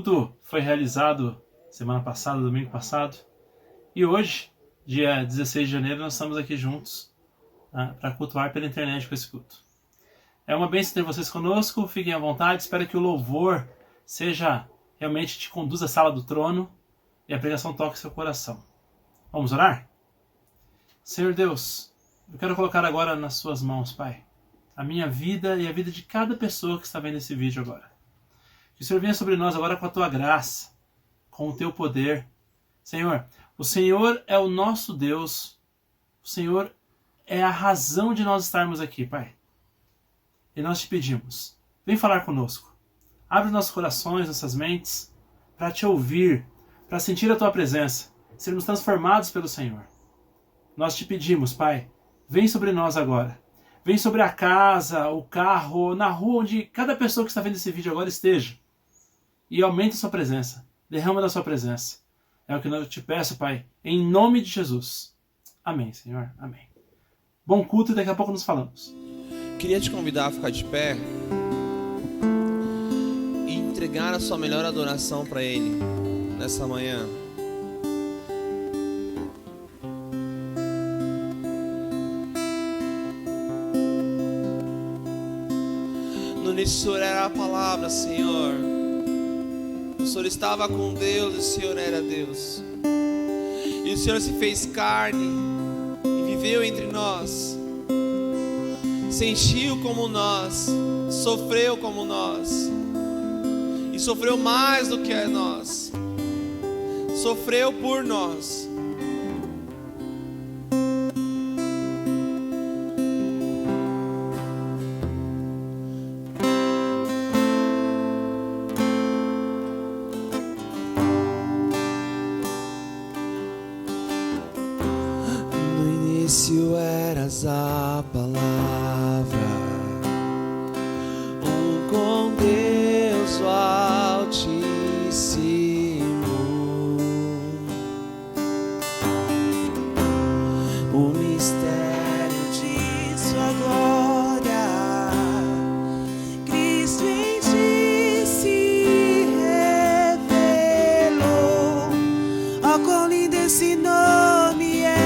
culto foi realizado semana passada, domingo passado. E hoje, dia 16 de janeiro, nós estamos aqui juntos para cultuar pela internet com esse culto. É uma bênção ter vocês conosco, fiquem à vontade. Espero que o louvor realmente te conduza à sala do trono e a pregação toque seu coração. Vamos orar? Senhor Deus, eu quero colocar agora nas suas mãos, Pai, a minha vida e a vida de cada pessoa que está vendo esse vídeo agora. Que o Senhor venha sobre nós agora com a tua graça, com o teu poder. Senhor, o Senhor é o nosso Deus, o Senhor é a razão de nós estarmos aqui, Pai. E nós te pedimos, vem falar conosco. Abre nossos corações, nossas mentes, para te ouvir, para sentir a tua presença, sermos transformados pelo Senhor. Nós te pedimos, Pai, vem sobre nós agora. Vem sobre a casa, o carro, na rua, onde cada pessoa que está vendo esse vídeo agora esteja. E aumente a sua presença, derrama da sua presença. É o que eu te peço, Pai, em nome de Jesus. Amém, Senhor. Amém. Bom culto e daqui a pouco nos falamos. Queria te convidar a ficar de pé e entregar a sua melhor adoração para Ele nessa manhã. No início o Senhor era a palavra, Senhor. O Senhor estava com Deus e o Senhor era Deus. E o Senhor se fez carne e viveu entre nós. Sentiu como nós, sofreu como nós. E sofreu mais do que nós. Sofreu por nós. início eras a palavra, com Deus o Altíssimo. O mistério de sua glória, Cristo em ti se revelou. Ó, quão lindo esse nome é!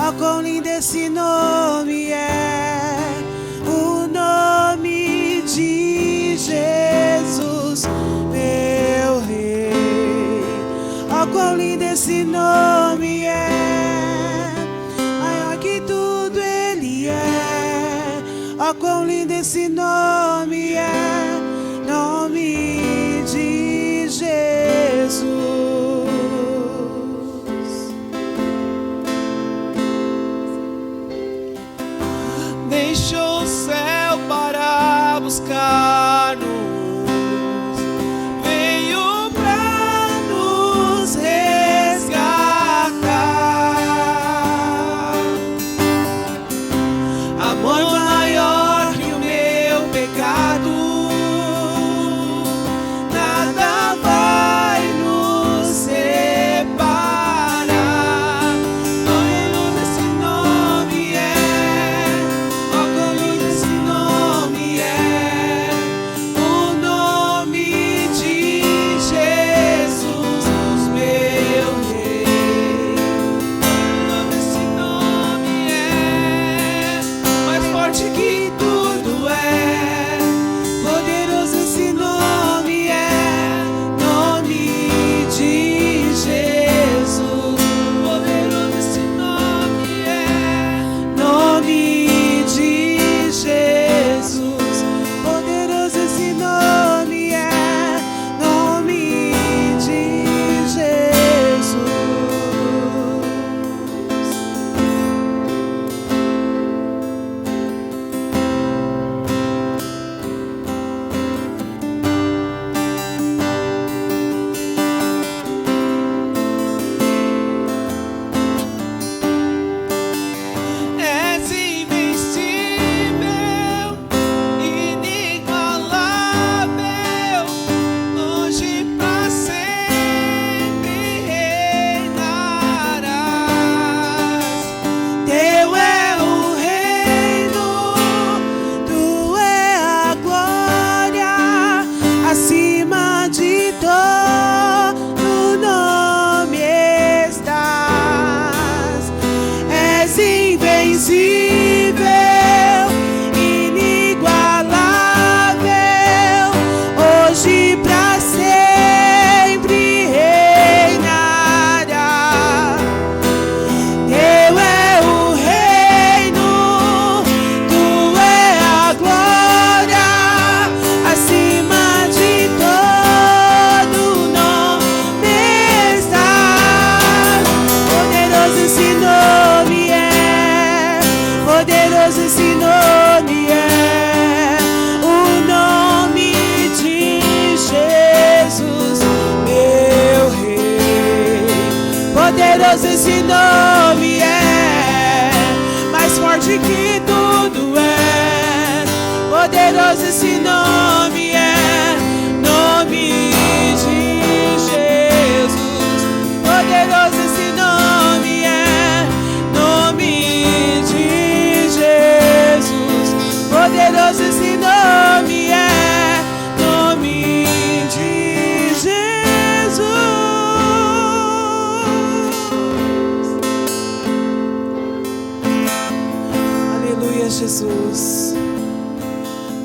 Ó, quão lindo esse nome é, o nome de Jesus, meu Rei. Ó, quão lindo esse nome é, maior que tudo Ele é. Ó, quão lindo esse nome é, nome de Jesus. Deixou o céu para buscar-nos, veio para nos resgatar. Amor maior que o meu pecado, Poderoso esse nome é, mais forte que tudo é. Poderoso esse nome é, nome de Jesus. Poderoso esse nome é, nome de Jesus. Poderoso esse nome é, nome de Jesus. Aleluia, Jesus.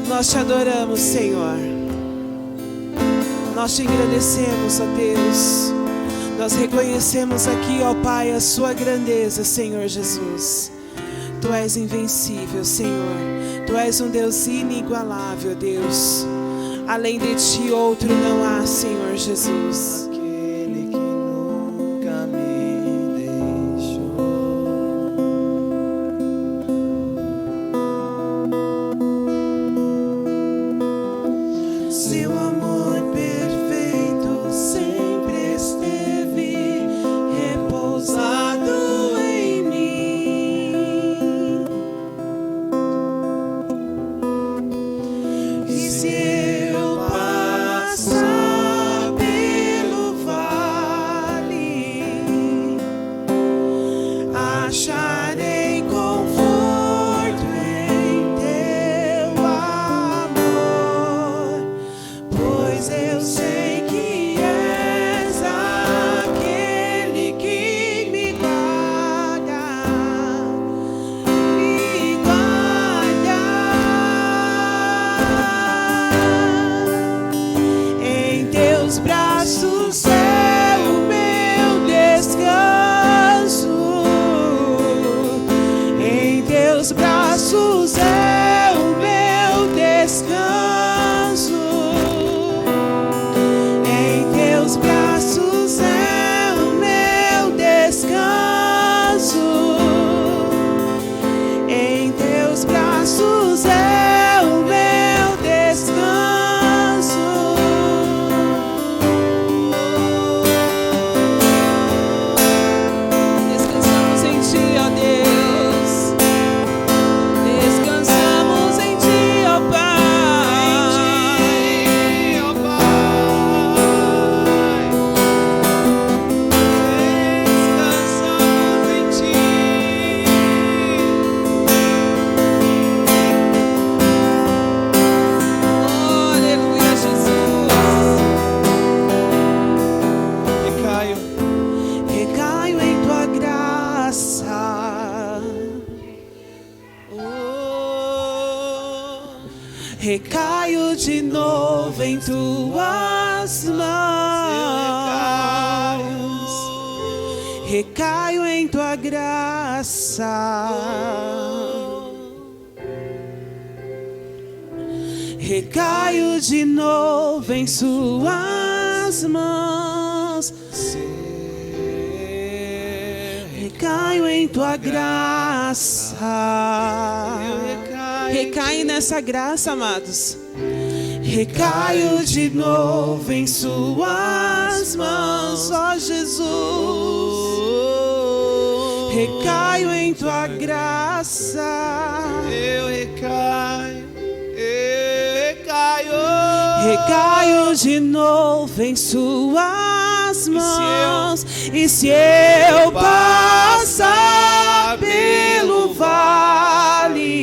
Nós te adoramos, Senhor. Nós te agradecemos, ó Deus. Nós reconhecemos aqui, ó Pai, a sua grandeza, Senhor Jesus. Tu és invencível, Senhor. Tu és um Deus inigualável, Deus. Além de ti outro não há, Senhor Jesus. Aquele que nunca me deixou. Seu amor perfeito sempre esteve repousado em mim. E se eu passar pelo vale, acharei conforto em teu amor, pois eu sei que és aquele que me guarda, me guarda. Em teus braços é o meu descanso. Em teus braços é o meu descanso. Em teus braços é o meu descanso. Em teus braços é o meu descanso. Descansamos em ti, ó Deus. Descansamos em ti, ó Pai. Ó Pai, descansamos em ti. Oh, aleluia, Jesus. Recaio em tua graça. Recaio de novo em tuas mãos. Recaio em tua graça. Recaio de novo em suas mãos. Recaio em tua graça. Recai nessa graça, amados. Recaio de novo em suas mãos, ó Jesus. Recaio em tua graça. Eu recaio, eu recaio. Recaio de novo em suas mãos. E se eu passar pelo vale,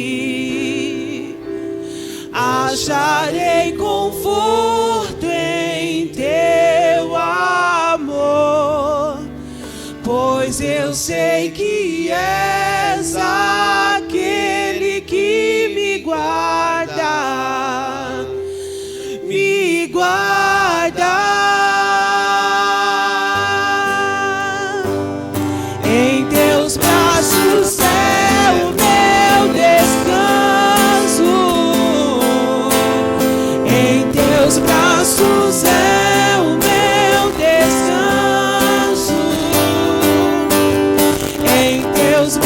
acharei conforto em teu amor, pois eu sei que és aquele que me guarda, me guarda. Em teus braços é o meu descanso. Em teus braços é o meu descanso. Em teus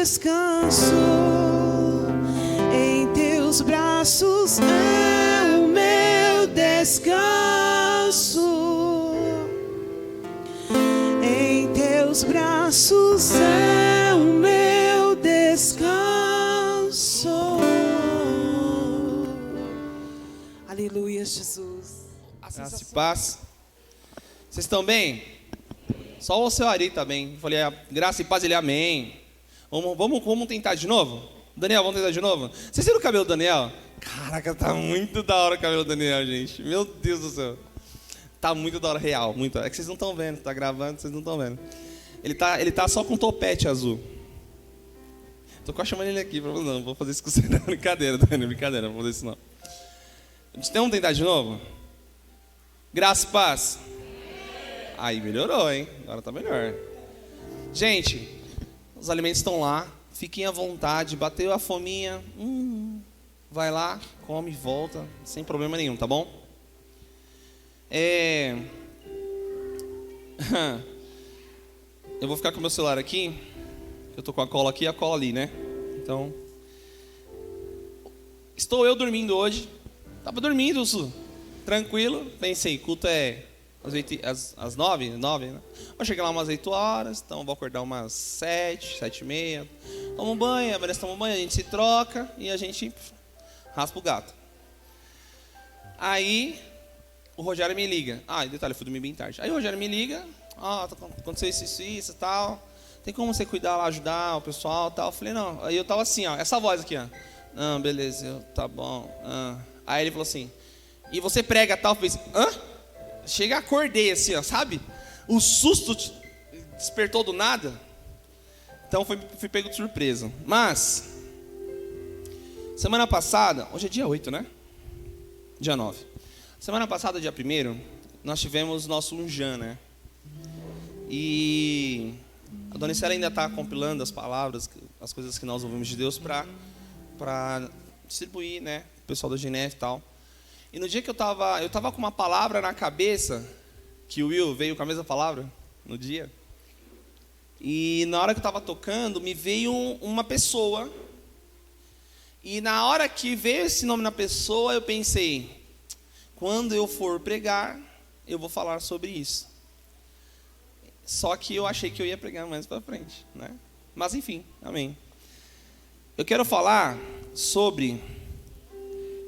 descanso. Em teus braços é o meu descanso. Em teus braços é o meu descanso. Aleluia, Jesus. Graça e paz. Vocês estão bem? Só o seu Ari tá bem. Eu falei, graça e paz, ele amém. Vamos tentar de novo? Daniel, vamos tentar de novo? Vocês viram o cabelo do Daniel? Caraca, tá muito da hora o cabelo do Daniel, gente. Meu Deus do céu. Tá muito da hora, real. Muito. É que vocês não estão vendo, tá gravando, vocês não estão vendo. Ele tá só com topete azul. Tô quase chamando ele aqui. Não vou fazer isso com você. Não, brincadeira, Daniel, brincadeira. Não vou fazer isso não. Vamos tentar de novo? Graça e paz. Aí melhorou, hein? Agora tá melhor. Gente, os alimentos estão lá. Fiquem à vontade. Bateu a fominha. Vai lá, come e volta. Sem problema nenhum, tá bom? Eu vou ficar com o meu celular aqui. Eu tô com a cola aqui e a cola ali, né? Então, estou eu dormindo hoje. Tava dormindo, tranquilo. Pensei, culto é às 9, né? Vou chegar lá umas 8 horas, então vou acordar umas 7, 7h30. Tomo um banho, a Vanessa toma um banho, a gente se troca e a gente raspa o gato. Aí, o Rogério me liga. Detalhe, eu fui dormir bem tarde. Aí o Rogério me liga, aconteceu isso e tal. Tem como você cuidar lá, ajudar o pessoal e tal? Eu falei, não. Aí eu tava assim, essa voz aqui, Não, beleza, tá bom. Aí ele falou assim, e você prega tal? Eu falei, Chega, acordei assim, sabe? O susto despertou do nada. Então fui pego de surpresa. Mas, semana passada, hoje é dia 8, né? Dia 9. Semana passada, dia 1º, nós tivemos nosso Unjan, né? E a Dona Estela ainda está compilando as palavras, as coisas que nós ouvimos de Deus para distribuir, né? O pessoal da GNF e tal. E no dia que eu tava com uma palavra na cabeça, que o Will veio com a mesma palavra no dia. E na hora que eu estava tocando, me veio uma pessoa. E na hora que veio esse nome na pessoa, eu pensei, quando eu for pregar, eu vou falar sobre isso. Só que eu achei que eu ia pregar mais para frente, né? Mas enfim, amém. Eu quero falar sobre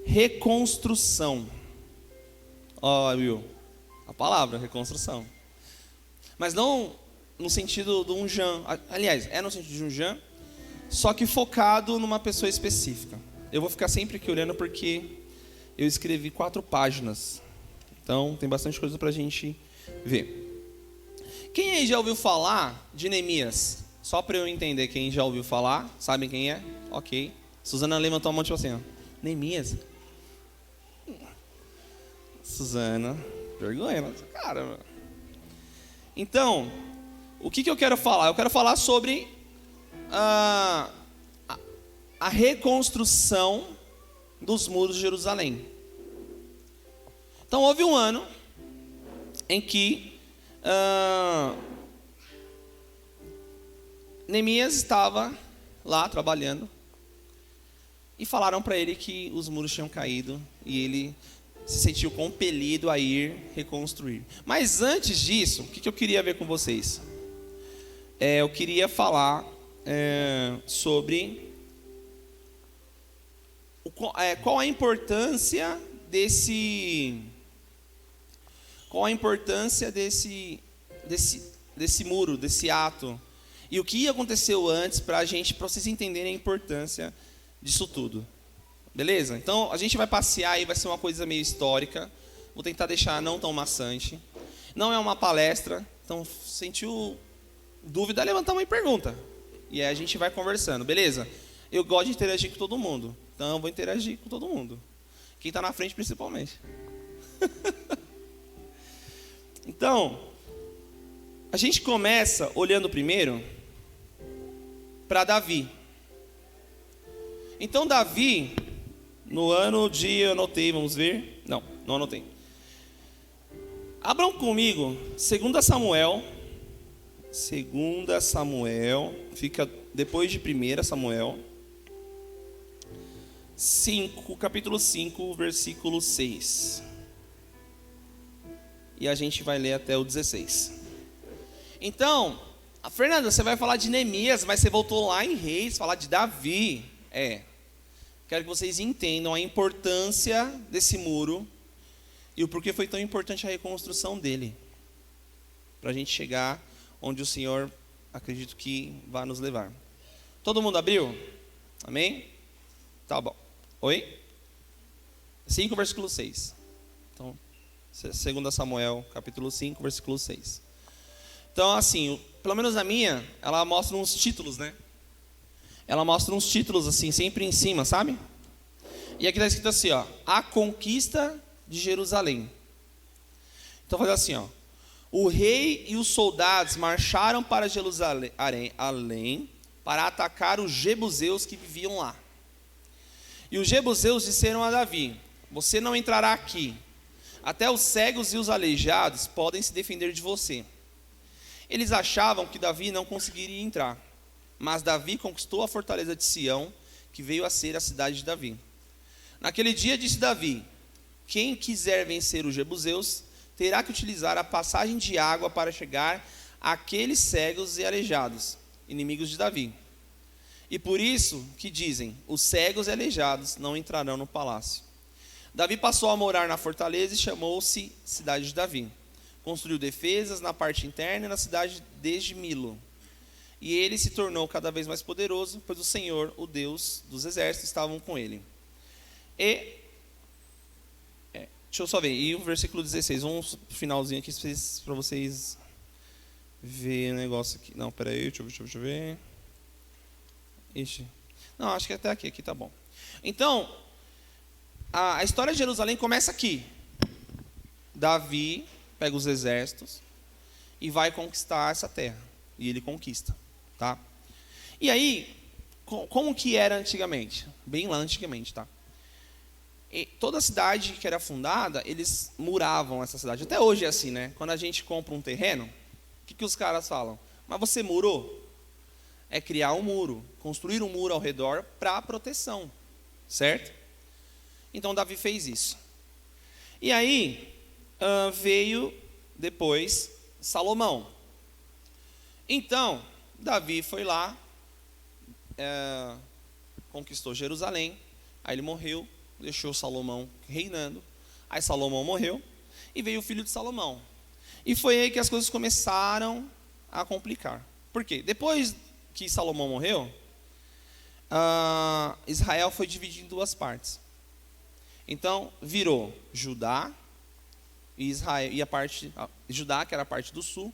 reconstrução. Will, a palavra reconstrução. Mas não no sentido do Unjan. Aliás, é no sentido de Unjan, só que focado numa pessoa específica. Eu vou ficar sempre aqui olhando porque eu escrevi 4 páginas. Então tem bastante coisa pra gente ver. Quem aí já ouviu falar de Neemias? Só para eu entender quem já ouviu falar. Sabem quem é? Ok. Suzana levantou a mão tipo assim, Neemias. Suzana, vergonha na sua cara, mano. Então, o que eu quero falar? Eu quero falar sobre a reconstrução dos muros de Jerusalém. Então, houve um ano em que Neemias estava lá trabalhando e falaram para ele que os muros tinham caído e ele se sentiu compelido a ir reconstruir. Mas antes disso, o que eu queria ver com vocês? Eu queria falar sobre qual a importância desse muro, desse ato, e o que aconteceu antes para vocês entenderem a importância disso tudo. Beleza? Então a gente vai passear aí, vai ser uma coisa meio histórica. Vou tentar deixar não tão maçante. Não é uma palestra, então sentiu dúvida, levanta uma pergunta. E aí a gente vai conversando, beleza? Eu gosto de interagir com todo mundo, então eu vou interagir com todo mundo. Quem está na frente principalmente. Então, a gente começa olhando primeiro para Davi. Então Davi, no ano de, eu anotei, vamos ver. Não anotei. Abram comigo, 2 Samuel, 2 Samuel, fica depois de 1 Samuel, capítulo 5, versículo 6. E a gente vai ler até o 16. Então, Fernanda, você vai falar de Neemias, mas você voltou lá em Reis, falar de Davi. Quero que vocês entendam a importância desse muro e o porquê foi tão importante a reconstrução dele, para a gente chegar onde o Senhor, acredito que vai nos levar. Todo mundo abriu? Amém? Tá bom. Oi? 5, versículo 6. Então, 2 Samuel, capítulo 5, versículo 6. Então, assim, pelo menos a minha, ela mostra uns títulos, né? Ela mostra uns títulos, assim, sempre em cima, sabe? E aqui está escrito assim, ó, a conquista de Jerusalém. Então, faz assim, ó. O rei e os soldados marcharam para Jerusalém para atacar os jebuseus que viviam lá. E os jebuseus disseram a Davi: você não entrará aqui. Até os cegos e os aleijados podem se defender de você. Eles achavam que Davi não conseguiria entrar. Mas Davi conquistou a fortaleza de Sião, que veio a ser a cidade de Davi. Naquele dia disse Davi: quem quiser vencer os jebuseus terá que utilizar a passagem de água para chegar àqueles cegos e aleijados, inimigos de Davi. E por isso que dizem: os cegos e aleijados não entrarão no palácio. Davi passou a morar na fortaleza e chamou-se cidade de Davi. Construiu defesas na parte interna e na cidade desde Milo. E ele se tornou cada vez mais poderoso, pois o Senhor, o Deus dos exércitos, estavam com ele. Deixa eu só ver. E o versículo 16, vamos pro finalzinho aqui para vocês verem o negócio aqui. Não, peraí, deixa eu ver. Ixi. Não, acho que até aqui tá bom. Então, a história de Jerusalém começa aqui. Davi pega os exércitos e vai conquistar essa terra. E ele conquista, tá? E aí, como que era antigamente? Bem lá antigamente, tá? E toda cidade que era fundada, eles muravam essa cidade. Até hoje é assim, né? Quando a gente compra um terreno, o que os caras falam? Mas você murou? É criar um muro, construir um muro ao redor para proteção, certo? Então Davi fez isso. E aí veio depois Salomão. Então Davi foi lá, conquistou Jerusalém, aí ele morreu, deixou Salomão reinando, aí Salomão morreu e veio o filho de Salomão. E foi aí que as coisas começaram a complicar. Por quê? Depois que Salomão morreu, Israel foi dividido em duas partes. Então virou Judá e Israel, e a parte Judá, que era a parte do sul,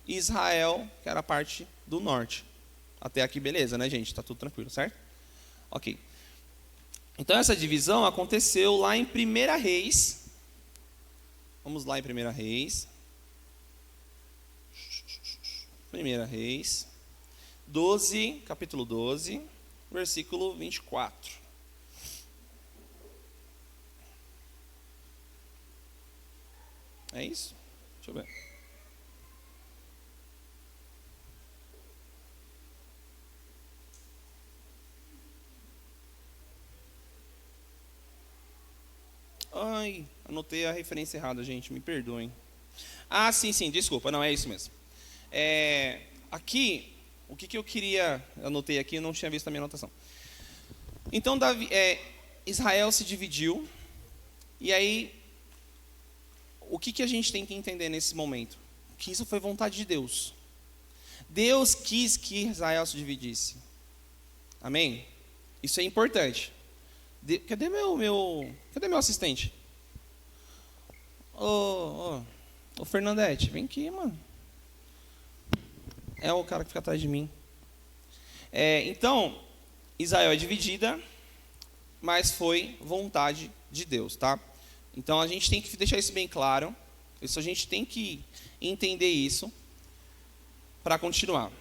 e Israel, que era a parte do norte. Até aqui beleza, né, gente? Tá tudo tranquilo, certo? Ok. Então essa divisão aconteceu lá em 1 Reis. Vamos lá em 1 Reis. 1 Reis 12, capítulo 12, versículo 24. É isso? Deixa eu ver. Ai, anotei a referência errada, gente, me perdoem. Ah, sim, desculpa, não, é isso mesmo. Aqui, o que eu queria, anotei aqui, eu não tinha visto a minha anotação. Então, Israel se dividiu, e aí, o que a gente tem que entender nesse momento? Que isso foi vontade de Deus. Deus quis que Israel se dividisse. Amém? Isso é importante. Cadê meu assistente? Ô Fernandete, vem aqui, mano. É o cara que fica atrás de mim. Então, Israel é dividida, mas foi vontade de Deus, tá? Então a gente tem que deixar isso bem claro. Isso a gente tem que entender isso para continuar.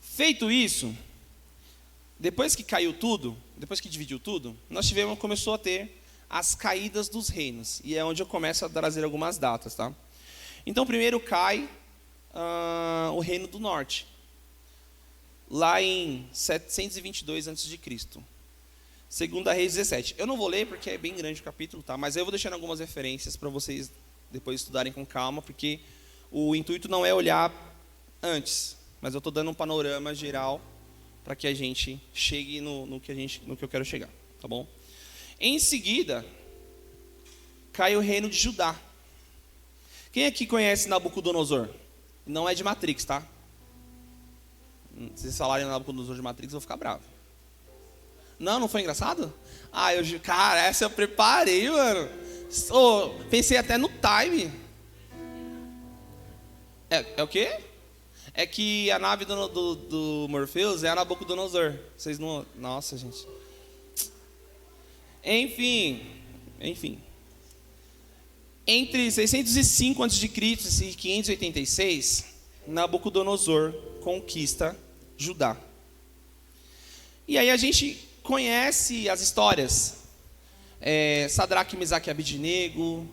Feito isso, depois que caiu tudo, depois que dividiu tudo, começou a ter as caídas dos reinos. E é onde eu começo a trazer algumas datas, tá? Então primeiro cai o Reino do Norte, lá em 722 a.C. Segunda Reis 17. Eu não vou ler porque é bem grande o capítulo, tá? Mas eu vou deixando algumas referências para vocês depois estudarem com calma, porque o intuito não é olhar antes, mas eu estou dando um panorama geral para que a gente chegue no que eu quero chegar, tá bom? Em seguida, cai o reino de Judá. Quem aqui conhece Nabucodonosor? Não é de Matrix, tá? Se vocês falarem Nabucodonosor de Matrix, eu vou ficar bravo. Não foi engraçado? Cara, essa eu preparei, mano. Pensei até no time. É o quê? É que a nave do Morpheus é a Nabucodonosor. Vocês não... Nossa, gente. Enfim. Entre 605 a.C. e 586, Nabucodonosor conquista Judá. E aí a gente conhece as histórias. Sadraque, Mesaque e Abednego,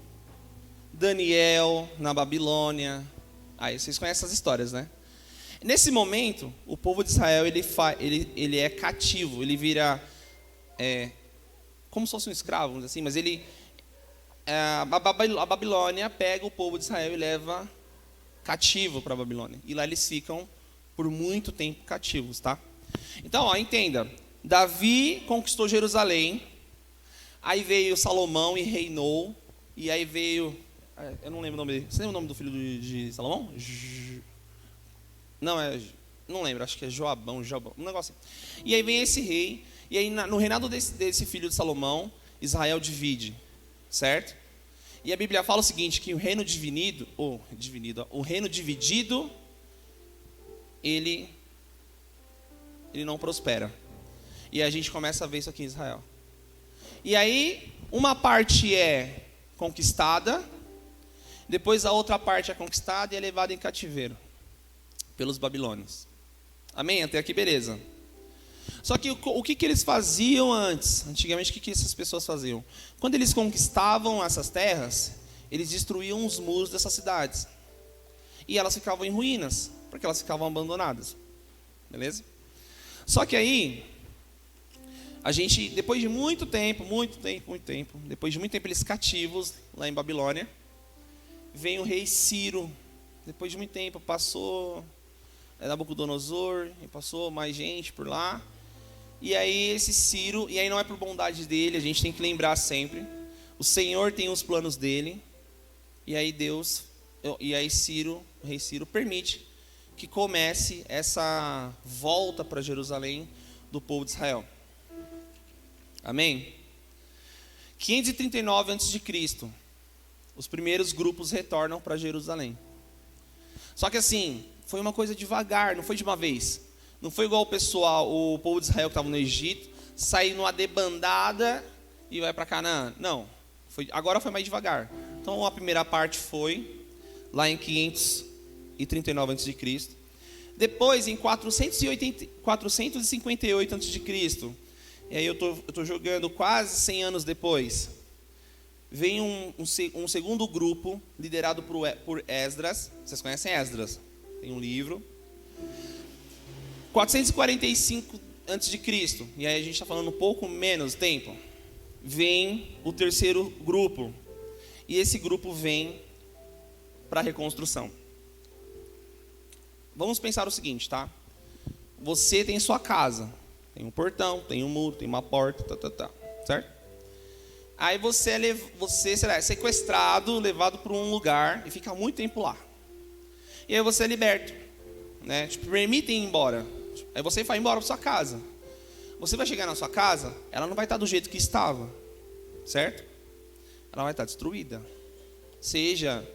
Daniel na Babilônia. Aí vocês conhecem as histórias, né? Nesse momento, o povo de Israel ele é cativo, ele vira como se fosse um escravo, vamos dizer assim, mas a Babilônia pega o povo de Israel e leva cativo para a Babilônia. E lá eles ficam por muito tempo cativos, tá? Então, entenda. Davi conquistou Jerusalém, aí veio Salomão e reinou, e aí veio... eu não lembro o nome dele. Você lembra o nome do filho de Salomão? Não lembro, acho que é Joabão, um negócio assim. E aí vem esse rei, e aí no reinado desse filho de Salomão, Israel divide, certo? E a Bíblia fala o seguinte, que o reino dividido, ele não prospera. E a gente começa a ver isso aqui em Israel. E aí, uma parte é conquistada, depois a outra parte é conquistada e é levada em cativeiro pelos babilônios. Amém? Até aqui, beleza. Só que o que eles faziam antes? Antigamente, o que essas pessoas faziam? Quando eles conquistavam essas terras, eles destruíam os muros dessas cidades. E elas ficavam em ruínas, porque elas ficavam abandonadas. Beleza? Só que aí, a gente, depois de muito tempo, depois de muito tempo eles cativos lá em Babilônia, vem o rei Ciro. Depois de muito tempo, passou Nabucodonosor, e passou mais gente por lá. E aí esse Ciro, e aí não é por bondade dele, a gente tem que lembrar sempre, o Senhor tem os planos dele, e aí o rei Ciro permite que comece essa volta para Jerusalém do povo de Israel. Amém? 539 a.C., os primeiros grupos retornam para Jerusalém. Só que assim, foi uma coisa devagar, não foi de uma vez. Não foi igual o povo de Israel que estava no Egito, sair numa debandada e vai para Canaã. Não, agora foi mais devagar. Então a primeira parte foi lá em 539 a.C. Depois, em 458 a.C., e aí eu estou jogando quase 100 anos depois, vem um segundo grupo liderado por Esdras. Vocês conhecem Esdras? Tem um livro. 445 a.C., e aí a gente está falando um pouco menos tempo, vem o terceiro grupo, e esse grupo vem para a reconstrução. Vamos pensar o seguinte, tá? Você tem sua casa, tem um portão, tem um muro, tem uma porta, certo? Aí você será sequestrado, levado para um lugar e fica muito tempo lá. E aí você é liberto, né? Te permitem ir embora. Aí você vai embora para sua casa. Você vai chegar na sua casa, ela não vai estar do jeito que estava, certo? Ela vai estar destruída. Seja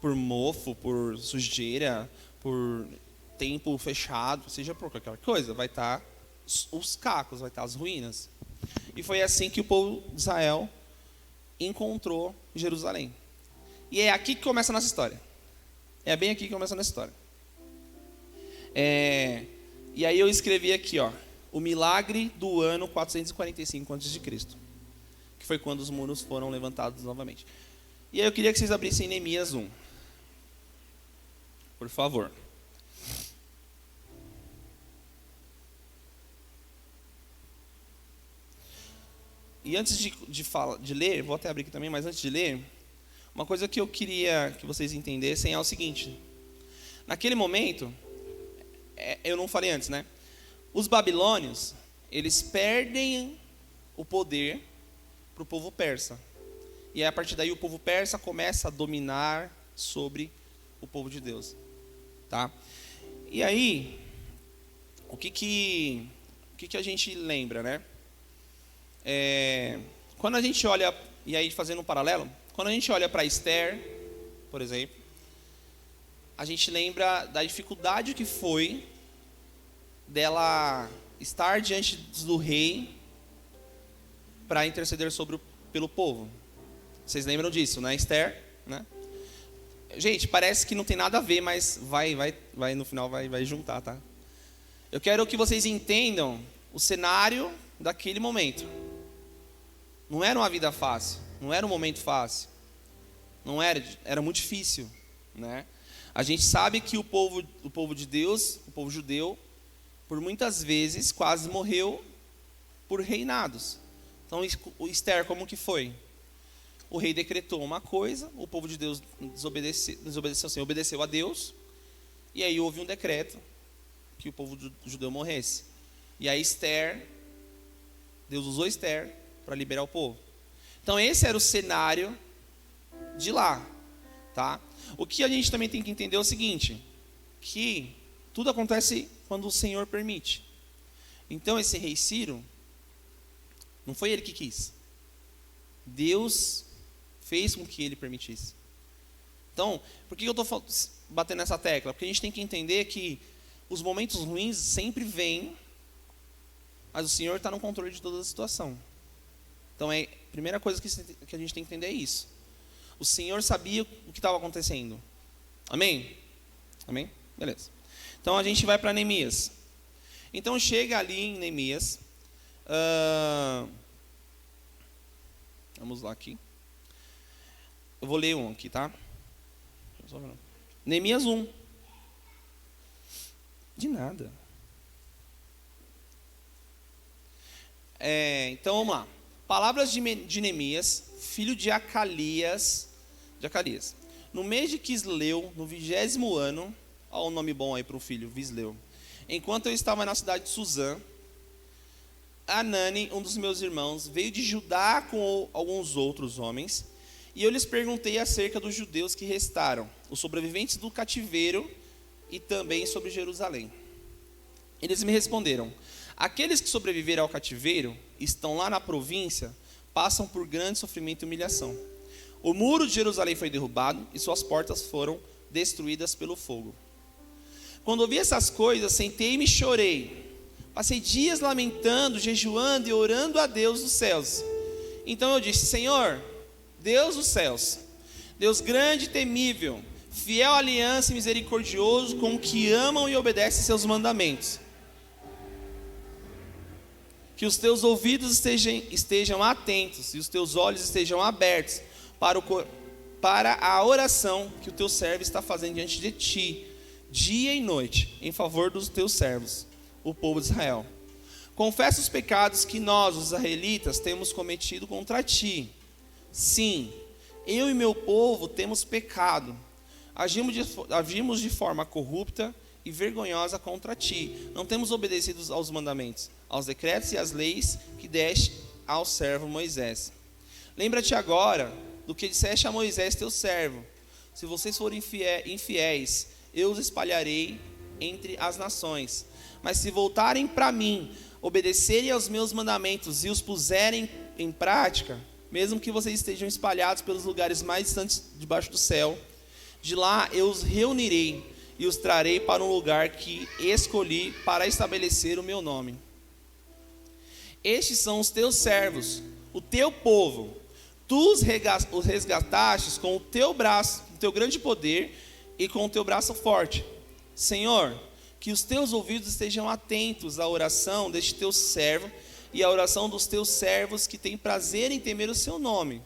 por mofo, por sujeira, por tempo fechado, seja por qualquer coisa, vai estar os cacos, vai estar as ruínas. E foi assim que o povo de Israel encontrou Jerusalém. E é aqui que começa a nossa história. É bem aqui que começa a nossa história. E aí eu escrevi aqui, o milagre do ano 445 a.C., que foi quando os muros foram levantados novamente. E aí eu queria que vocês abrissem Neemias 1. por favor. E antes de ler, vou até abrir aqui também, mas antes de ler, uma coisa que eu queria que vocês entendessem é o seguinte. Naquele momento, eu não falei antes, né? Os babilônios, eles perdem o poder para o povo persa. E a partir daí o povo persa começa a dominar sobre o povo de Deus. Tá? E aí, o que a gente lembra, né? Quando a gente olha, e aí fazendo um paralelo, quando a gente olha para Esther, por exemplo, a gente lembra da dificuldade que foi dela estar diante do rei para interceder pelo povo. Vocês lembram disso, né? Esther, né? Gente, parece que não tem nada a ver, mas vai no final vai juntar, tá? Eu quero que vocês entendam o cenário daquele momento. Não era uma vida fácil, não era um momento fácil. Não era muito difícil, né? A gente sabe que o povo de Deus, o povo judeu, por muitas vezes quase morreu por reinados. Então, o Esther, como que foi? O rei decretou uma coisa, o povo de Deus obedeceu a Deus, e aí houve um decreto que o povo judeu morresse. E aí Deus usou Esther para liberar o povo. Então esse era o cenário de lá, tá? O que a gente também tem que entender é o seguinte, que tudo acontece quando o Senhor permite. Então esse rei Ciro, não foi ele que quis. Deus fez com que ele permitisse. Então, por que eu estou batendo nessa tecla? Porque a gente tem que entender que os momentos ruins sempre vêm, mas o Senhor está no controle de toda a situação. Então, a primeira coisa que a gente tem que entender é isso. O Senhor sabia o que estava acontecendo. Amém? Amém? Beleza. Então, a gente vai para Neemias. Então, chega ali em Neemias. Vamos lá aqui. Eu vou ler um aqui, tá? Neemias 1. De nada. Então, vamos lá. Palavras de Neemias, filho de Acalias. No mês de Quisleu, no 20º ano, olha um nome bom aí para o filho, Visleu. Enquanto eu estava na cidade de Suzã, Anani, um dos meus irmãos, veio de Judá com alguns outros homens, e eu lhes perguntei acerca dos judeus que restaram, os sobreviventes do cativeiro, e também sobre Jerusalém. Eles me responderam: aqueles que sobreviveram ao cativeiro, estão lá na província, passam por grande sofrimento e humilhação. O muro de Jerusalém foi derrubado e suas portas foram destruídas pelo fogo. Quando ouvi essas coisas, sentei-me e chorei. Passei dias lamentando, jejuando e orando a Deus dos céus. Então eu disse: Senhor, Deus dos céus, Deus grande e temível, fiel à aliança e misericordioso com os que amam e obedecem seus mandamentos. Que os teus ouvidos estejam atentos e os teus olhos estejam abertos para a oração que o teu servo está fazendo diante de ti, dia e noite, em favor dos teus servos, o povo de Israel. Confessa os pecados que nós, os israelitas, temos cometido contra ti. Sim, eu e meu povo temos pecado. Agimos de forma corrupta e vergonhosa contra ti. Não temos obedecido aos mandamentos, aos decretos e às leis que deste ao servo Moisés. Lembra-te agora do que disseste a Moisés teu servo: se vocês forem infiéis, eu os espalharei entre as nações. Mas se voltarem para mim, obedecerem aos meus mandamentos e os puserem em prática, mesmo que vocês estejam espalhados pelos lugares mais distantes debaixo do céu, de lá eu os reunirei e os trarei para um lugar que escolhi para estabelecer o meu nome. Estes são os teus servos, o teu povo. Tu os resgatastes com o teu braço, com o teu grande poder e com o teu braço forte. Senhor, que os teus ouvidos estejam atentos à oração deste teu servo e à oração dos teus servos que têm prazer em temer o seu nome.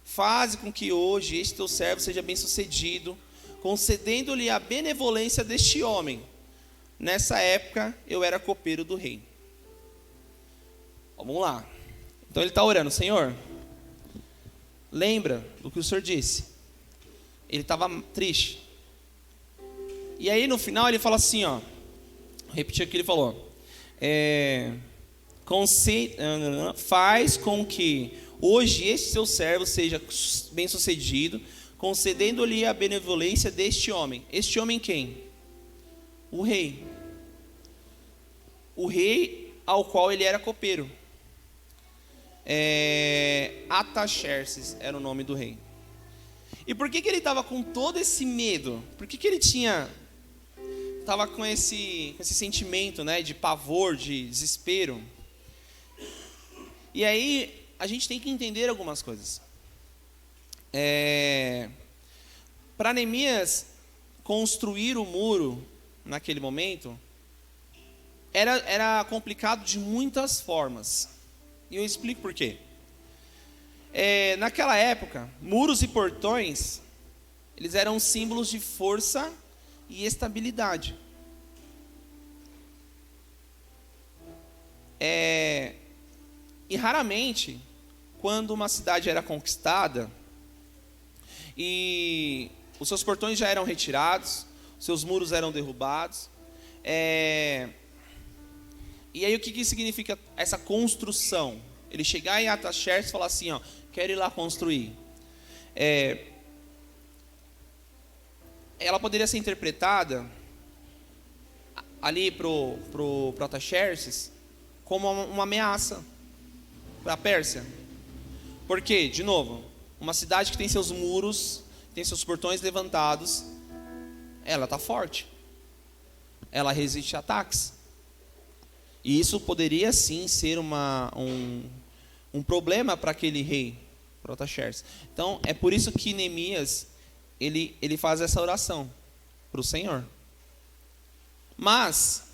Faze com que hoje este teu servo seja bem-sucedido, concedendo-lhe a benevolência deste homem. Nessa época, eu era copeiro do rei. Vamos lá. Então ele está orando, Senhor, lembra do que o Senhor disse. Ele estava triste. E aí no final ele fala assim, ó, vou repetir o que ele falou. Faz com que hoje este seu servo seja bem sucedido, concedendo-lhe a benevolência deste homem. Este homem quem? O rei. O rei ao qual ele era copeiro. Ataxerxes era o nome do rei. E por que ele estava com todo esse medo? Por que ele estava com esse sentimento, né, de pavor, de desespero? E aí a gente tem que entender algumas coisas. Para Neemias construir o muro naquele momento era complicado de muitas formas. E eu explico por quê. Naquela época, muros e portões, eles eram símbolos de força e estabilidade. E raramente, quando uma cidade era conquistada e os seus portões já eram retirados, seus muros eram derrubados, e aí o que significa essa construção? Ele chegar em Ataxerxes e falar assim, ó, quero ir lá construir. Ela poderia ser interpretada ali pro Ataxerxes como uma ameaça para a Pérsia. Porque, de novo, uma cidade que tem seus muros, tem seus portões levantados, ela está forte. Ela resiste a ataques. E isso poderia sim ser um problema para aquele rei, para Ataxerxes. Então, é por isso que Neemias, ele faz essa oração para o Senhor. Mas,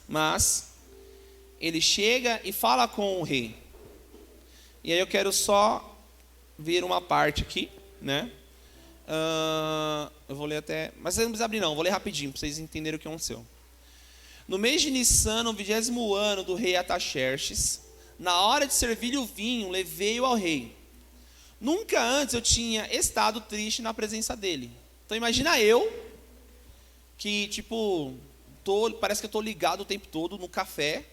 ele chega e fala com o rei. E aí eu quero só ver uma parte aqui, né? Eu vou ler até... Mas você não precisa abrir não, vou ler rapidinho, para vocês entenderem o que aconteceu. No mês de Nissan, no 20º ano do rei Ataxerxes, na hora de servir-lhe o vinho, levei-o ao rei. Nunca antes eu tinha estado triste na presença dele. Então imagina eu, que tipo, parece que eu estou ligado o tempo todo no café,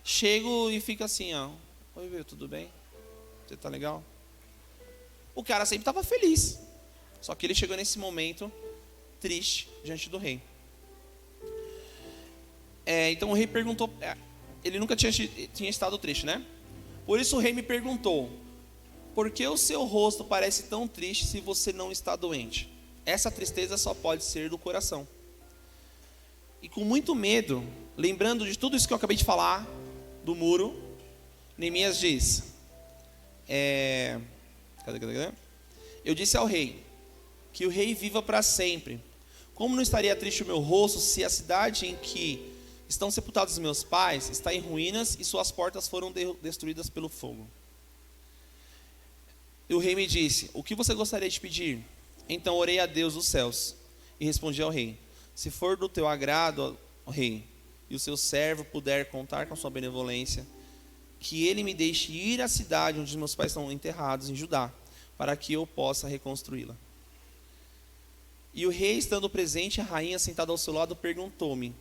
chego e fico assim, ó, oi, viu, tudo bem? Você tá legal? O cara sempre estava feliz, só que ele chegou nesse momento triste diante do rei. Então o rei perguntou, ele nunca tinha estado triste, né? Por isso o rei me perguntou, por que o seu rosto parece tão triste se você não está doente? Essa tristeza só pode ser do coração. E com muito medo, lembrando de tudo isso que eu acabei de falar, do muro, Neemias diz, cadê? Eu disse ao rei, que o rei viva para sempre. Como não estaria triste o meu rosto se a cidade em que estão sepultados meus pais está em ruínas e suas portas foram destruídas pelo fogo? E o rei me disse, o que você gostaria de pedir? Então orei a Deus dos céus e respondi ao rei, se for do teu agrado, ó rei, e o seu servo puder contar com a sua benevolência, que ele me deixe ir à cidade onde meus pais estão enterrados, em Judá, para que eu possa reconstruí-la. E o rei, estando presente, a rainha sentada ao seu lado, perguntou-me,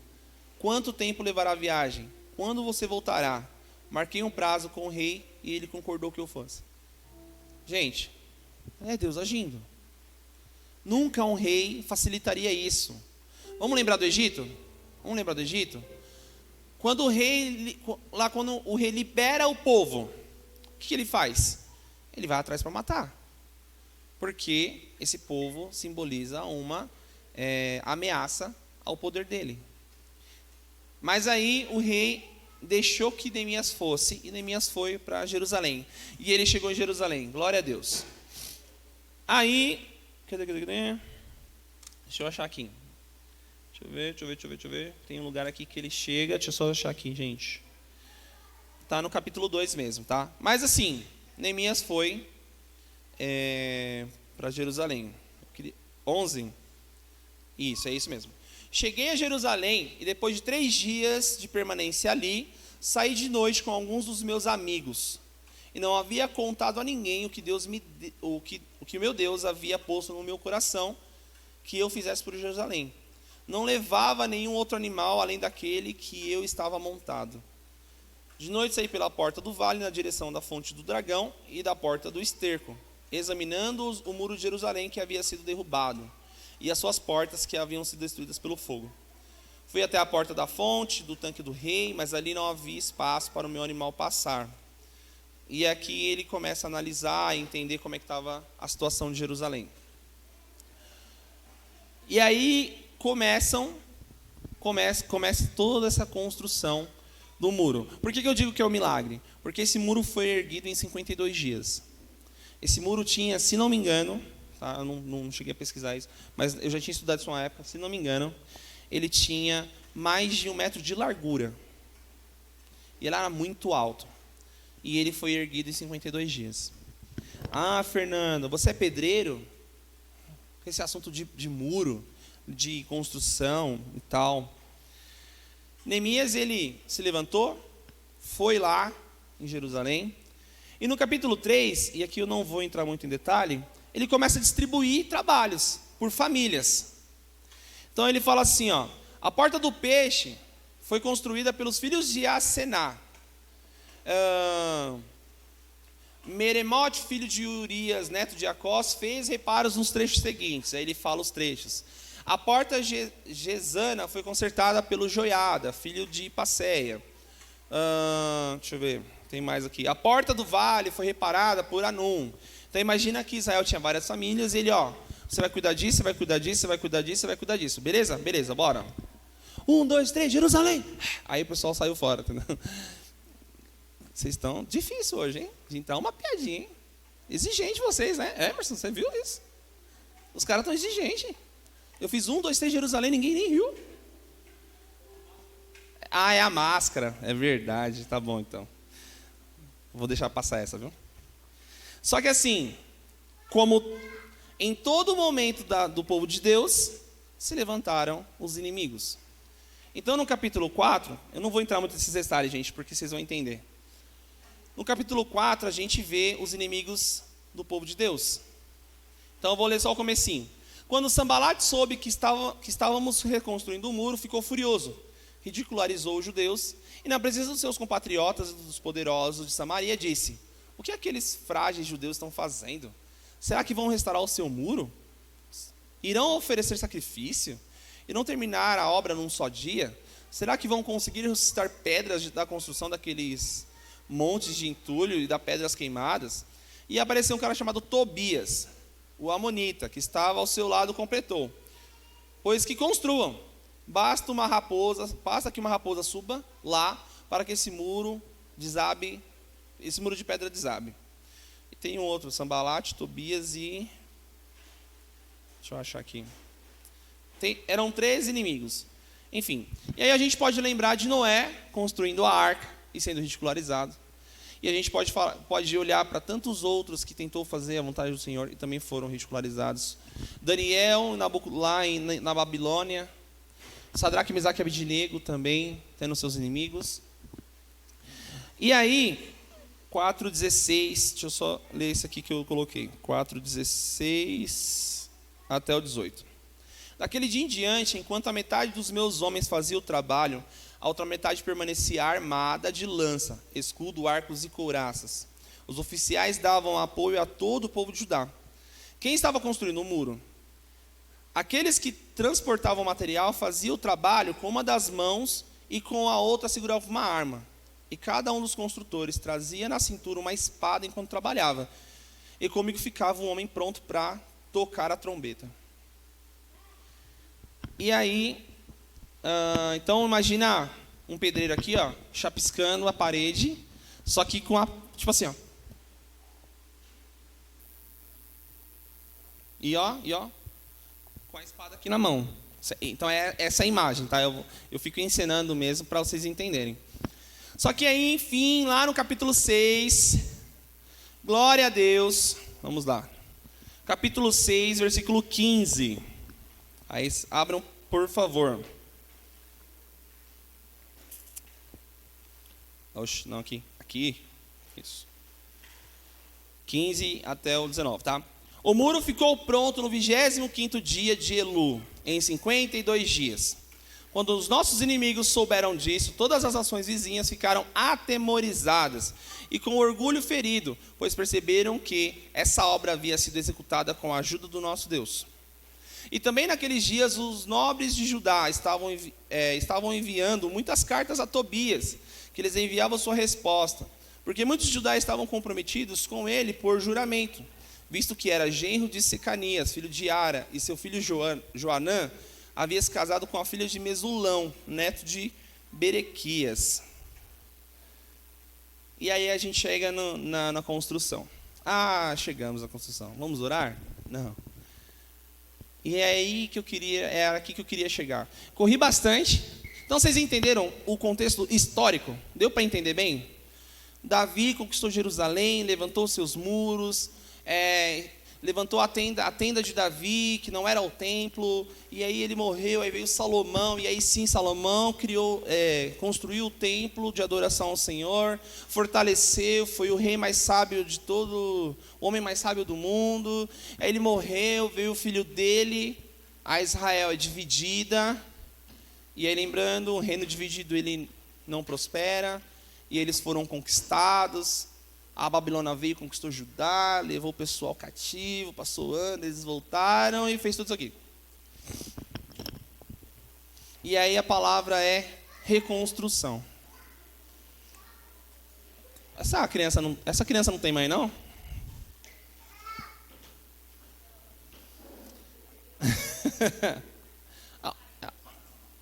quanto tempo levará a viagem? Quando você voltará? Marquei um prazo com o rei e ele concordou que eu fosse. Gente, é Deus agindo. Nunca um rei facilitaria isso. Vamos lembrar do Egito? Quando o rei libera o povo, o que ele faz? Ele vai atrás para matar. Porque esse povo simboliza uma ameaça ao poder dele. Mas aí o rei deixou que Neemias fosse, e Neemias foi para Jerusalém. E ele chegou em Jerusalém, glória a Deus. Aí, deixa eu achar aqui. Deixa eu ver. Tem um lugar aqui que ele chega, deixa eu só achar aqui, gente. Tá no capítulo 2 mesmo, tá? Mas assim, Neemias foi para Jerusalém. 11. Isso, é isso mesmo. Cheguei a Jerusalém e depois de 3 dias de permanência ali, saí de noite com alguns dos meus amigos. E não havia contado a ninguém o que meu Deus havia posto no meu coração que eu fizesse por Jerusalém. Não levava nenhum outro animal além daquele que eu estava montado. De noite saí pela porta do vale na direção da fonte do dragão e da porta do esterco, examinando o muro de Jerusalém que havia sido derrubado e as suas portas que haviam sido destruídas pelo fogo. Fui até a porta da fonte, do tanque do rei, mas ali não havia espaço para o meu animal passar. E aqui ele começa a analisar e entender como é que estava a situação de Jerusalém. E aí começa toda essa construção do muro. Por que eu digo que é um milagre? Porque esse muro foi erguido em 52 dias. Esse muro tinha, se não me engano, tá? Eu não cheguei a pesquisar isso, mas eu já tinha estudado isso uma época, se não me engano, ele tinha mais de 1 metro de largura. E ele era muito alto. E ele foi erguido em 52 dias. Ah, Fernando, você é pedreiro? Esse assunto de muro, de construção e tal. Neemias, ele se levantou, foi lá em Jerusalém. E no capítulo 3, e aqui eu não vou entrar muito em detalhe, ele começa a distribuir trabalhos por famílias. Então ele fala assim, ó, a porta do peixe foi construída pelos filhos de Asená. Meremote, filho de Urias, neto de Acós, fez reparos nos trechos seguintes. Aí ele fala os trechos. A porta Gesana foi consertada pelo Joiada, filho de Passeia. Deixa eu ver, tem mais aqui. A porta do vale foi reparada por Anum. Então imagina que Israel tinha várias famílias e ele, ó, você vai cuidar disso, você vai cuidar disso, você vai cuidar disso, você vai cuidar disso. Beleza? Beleza, bora. 1, 2, 3, Jerusalém. Aí o pessoal saiu fora, entendeu? Vocês estão difícil hoje, hein? Então uma piadinha, hein? Exigente vocês, né? Emerson, você viu isso? Os caras estão exigentes. Eu fiz 1, 2, 3, Jerusalém, ninguém nem riu. Ah, é a máscara. É verdade, tá bom então. Vou deixar passar essa, viu? Só que assim, como em todo momento do povo de Deus, se levantaram os inimigos. Então no capítulo 4, eu não vou entrar muito nesses detalhes, gente, porque vocês vão entender. No capítulo 4, a gente vê os inimigos do povo de Deus. Então eu vou ler só o comecinho. Quando Sambalate soube que estávamos reconstruindo o muro, ficou furioso, ridicularizou os judeus e na presença dos seus compatriotas e dos poderosos de Samaria disse: o que aqueles frágeis judeus estão fazendo? Será que vão restaurar o seu muro? Irão oferecer sacrifício? Irão terminar a obra num só dia? Será que vão conseguir ressuscitar pedras da construção daqueles montes de entulho e das pedras queimadas? E apareceu um cara chamado Tobias, o amonita, que estava ao seu lado, completou: pois que construam, basta que uma raposa suba lá para que esse muro de pedra desabe. E tem um outro, Sambalate, Tobias e... deixa eu achar aqui. Eram 3 inimigos. Enfim, e aí a gente pode lembrar de Noé construindo a arca e sendo ridicularizado. E a gente pode olhar para tantos outros que tentou fazer a vontade do Senhor e também foram ridicularizados. Daniel, lá na Babilônia. Sadraque, Mesaque e Abednego também tendo seus inimigos. E aí, 4:16, deixa eu só ler esse aqui que eu coloquei. 4:16 até o 18. Daquele dia em diante, enquanto a metade dos meus homens fazia o trabalho, a outra metade permanecia armada de lança, escudo, arcos e couraças. Os oficiais davam apoio a todo o povo de Judá. Quem estava construindo o muro? Aqueles que transportavam o material faziam o trabalho com uma das mãos e com a outra segurava uma arma. E cada um dos construtores trazia na cintura uma espada enquanto trabalhava. E comigo ficava um homem pronto para tocar a trombeta. E aí... então imagina um pedreiro aqui, ó, chapiscando a parede, só que com a, tipo assim, ó. E ó, com a espada aqui na mão. Então é essa a imagem, tá? Eu fico encenando mesmo para vocês entenderem. Só que aí, enfim, lá no capítulo 6, glória a Deus, vamos lá. Capítulo 6, versículo 15. Aí abram, por favor. Oxe, não, aqui. Aqui. Isso. 15 até o 19, tá? O muro ficou pronto no 25º dia de Elu, em 52 dias. Quando os nossos inimigos souberam disso, todas as nações vizinhas ficaram atemorizadas e com orgulho ferido, pois perceberam que essa obra havia sido executada com a ajuda do nosso Deus. E também naqueles dias os nobres de Judá estavam enviando muitas cartas a Tobias, que eles enviavam sua resposta, porque muitos judeus estavam comprometidos com ele por juramento, visto que era genro de Secanias, filho de Ara, e seu filho Joanã havia se casado com a filha de Mesulão, neto de Berequias. E aí a gente chega na construção. Chegamos na construção. Vamos orar? Não. E é aí que eu queria, era aqui que eu queria chegar. Corri bastante. Então vocês entenderam o contexto histórico? Deu para entender bem? Davi conquistou Jerusalém, levantou seus muros, levantou a tenda de Davi, que não era o templo, e aí ele morreu, aí veio Salomão, e aí sim Salomão construiu o templo de adoração ao Senhor, fortaleceu, foi o rei mais sábio de todo, o homem mais sábio do mundo. Aí ele morreu, veio o filho dele, a Israel é dividida, e aí lembrando, o reino dividido ele não prospera, e eles foram conquistados. A Babilônia veio, conquistou Judá, levou o pessoal cativo, passou anos, eles voltaram e fez tudo isso aqui. E aí a palavra é reconstrução. Essa criança não tem mãe, não?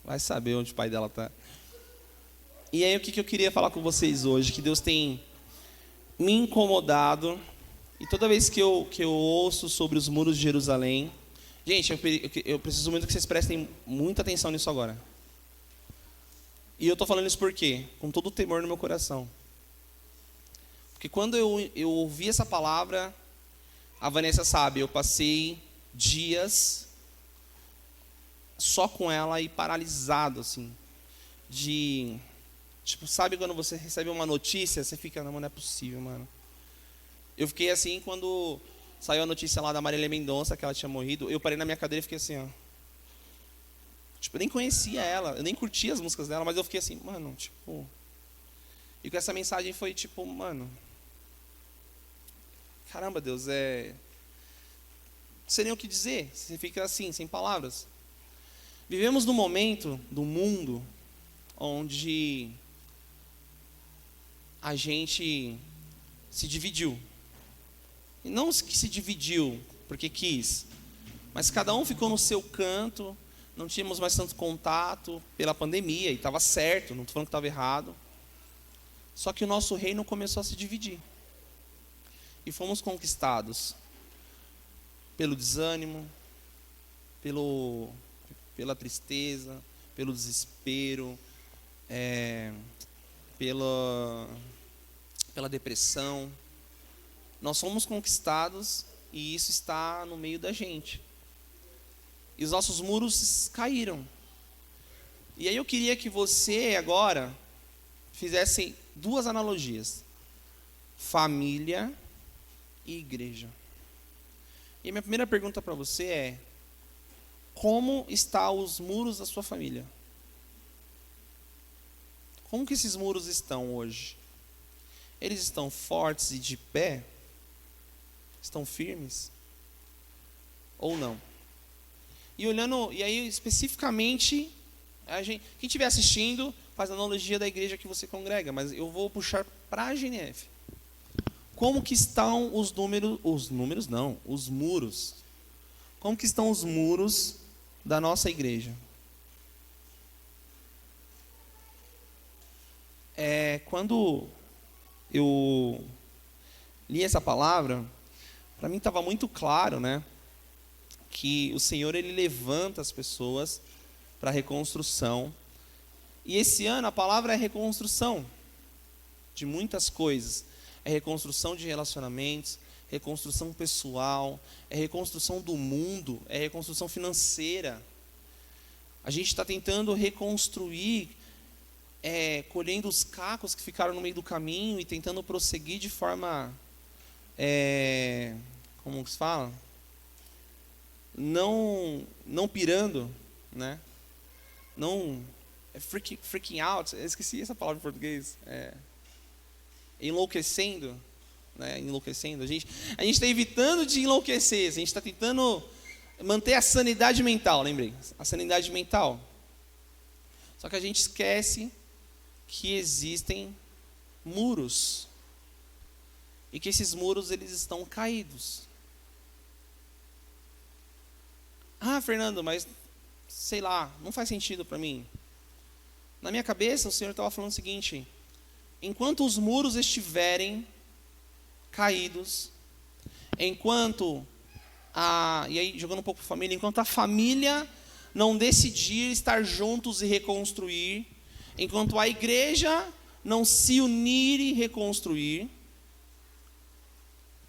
Vai saber onde o pai dela está. E aí o que eu queria falar com vocês hoje, que Deus tem me incomodado, e toda vez que eu ouço sobre os muros de Jerusalém, gente, eu preciso muito que vocês prestem muita atenção nisso agora. E eu estou falando isso por quê? Com todo o temor no meu coração. Porque quando eu ouvi essa palavra, a Vanessa sabe, eu passei dias só com ela e paralisado, assim, tipo, sabe quando você recebe uma notícia, você fica, não é possível, mano. Eu fiquei assim quando saiu a notícia lá da Marília Mendonça, que ela tinha morrido. Eu parei na minha cadeira e fiquei assim, ó. Tipo, eu nem conhecia ela, eu nem curtia as músicas dela, mas eu fiquei assim, mano, tipo... E com essa mensagem foi tipo, mano... Caramba, Deus, não sei nem o que dizer. Você fica assim, sem palavras. Vivemos num momento do mundo onde a gente se dividiu. E não que se dividiu porque quis, mas cada um ficou no seu canto, não tínhamos mais tanto contato pela pandemia, e estava certo, não estou falando que estava errado. Só que o nosso reino começou a se dividir. E fomos conquistados pelo desânimo, pela tristeza, pelo desespero, pela depressão. Nós somos conquistados e isso está no meio da gente. E os nossos muros caíram. E aí eu queria que você agora fizesse duas analogias: família e igreja. E a minha primeira pergunta para você é: como estão os muros da sua família? Como que esses muros estão hoje? Eles estão fortes e de pé? Estão firmes? Ou não? E olhando, e aí especificamente, quem estiver assistindo, faz a analogia da igreja que você congrega, mas eu vou puxar para a GNF. Como que estão os muros? Como que estão os muros da nossa igreja? Quando eu li essa palavra, para mim estava muito claro, né, que o Senhor ele levanta as pessoas para a reconstrução. E esse ano a palavra é reconstrução de muitas coisas. É reconstrução de relacionamentos, reconstrução pessoal, é reconstrução do mundo, é reconstrução financeira. A gente está tentando reconstruir, colhendo os cacos que ficaram no meio do caminho e tentando prosseguir de forma, como se fala? Não pirando, né? Não freaking out. Eu esqueci essa palavra em português. Enlouquecendo, né? Enlouquecendo. A gente está evitando de enlouquecer. A gente está tentando manter a sanidade mental. Lembrei, a sanidade mental. Só que a gente esquece que existem muros e que esses muros eles estão caídos. Ah, Fernando, mas sei lá, não faz sentido para mim. Na minha cabeça, o Senhor estava falando o seguinte: enquanto os muros estiverem caídos, enquanto e aí jogando um pouco para a família, enquanto a família não decidir estar juntos e reconstruir, enquanto a igreja não se unir e reconstruir,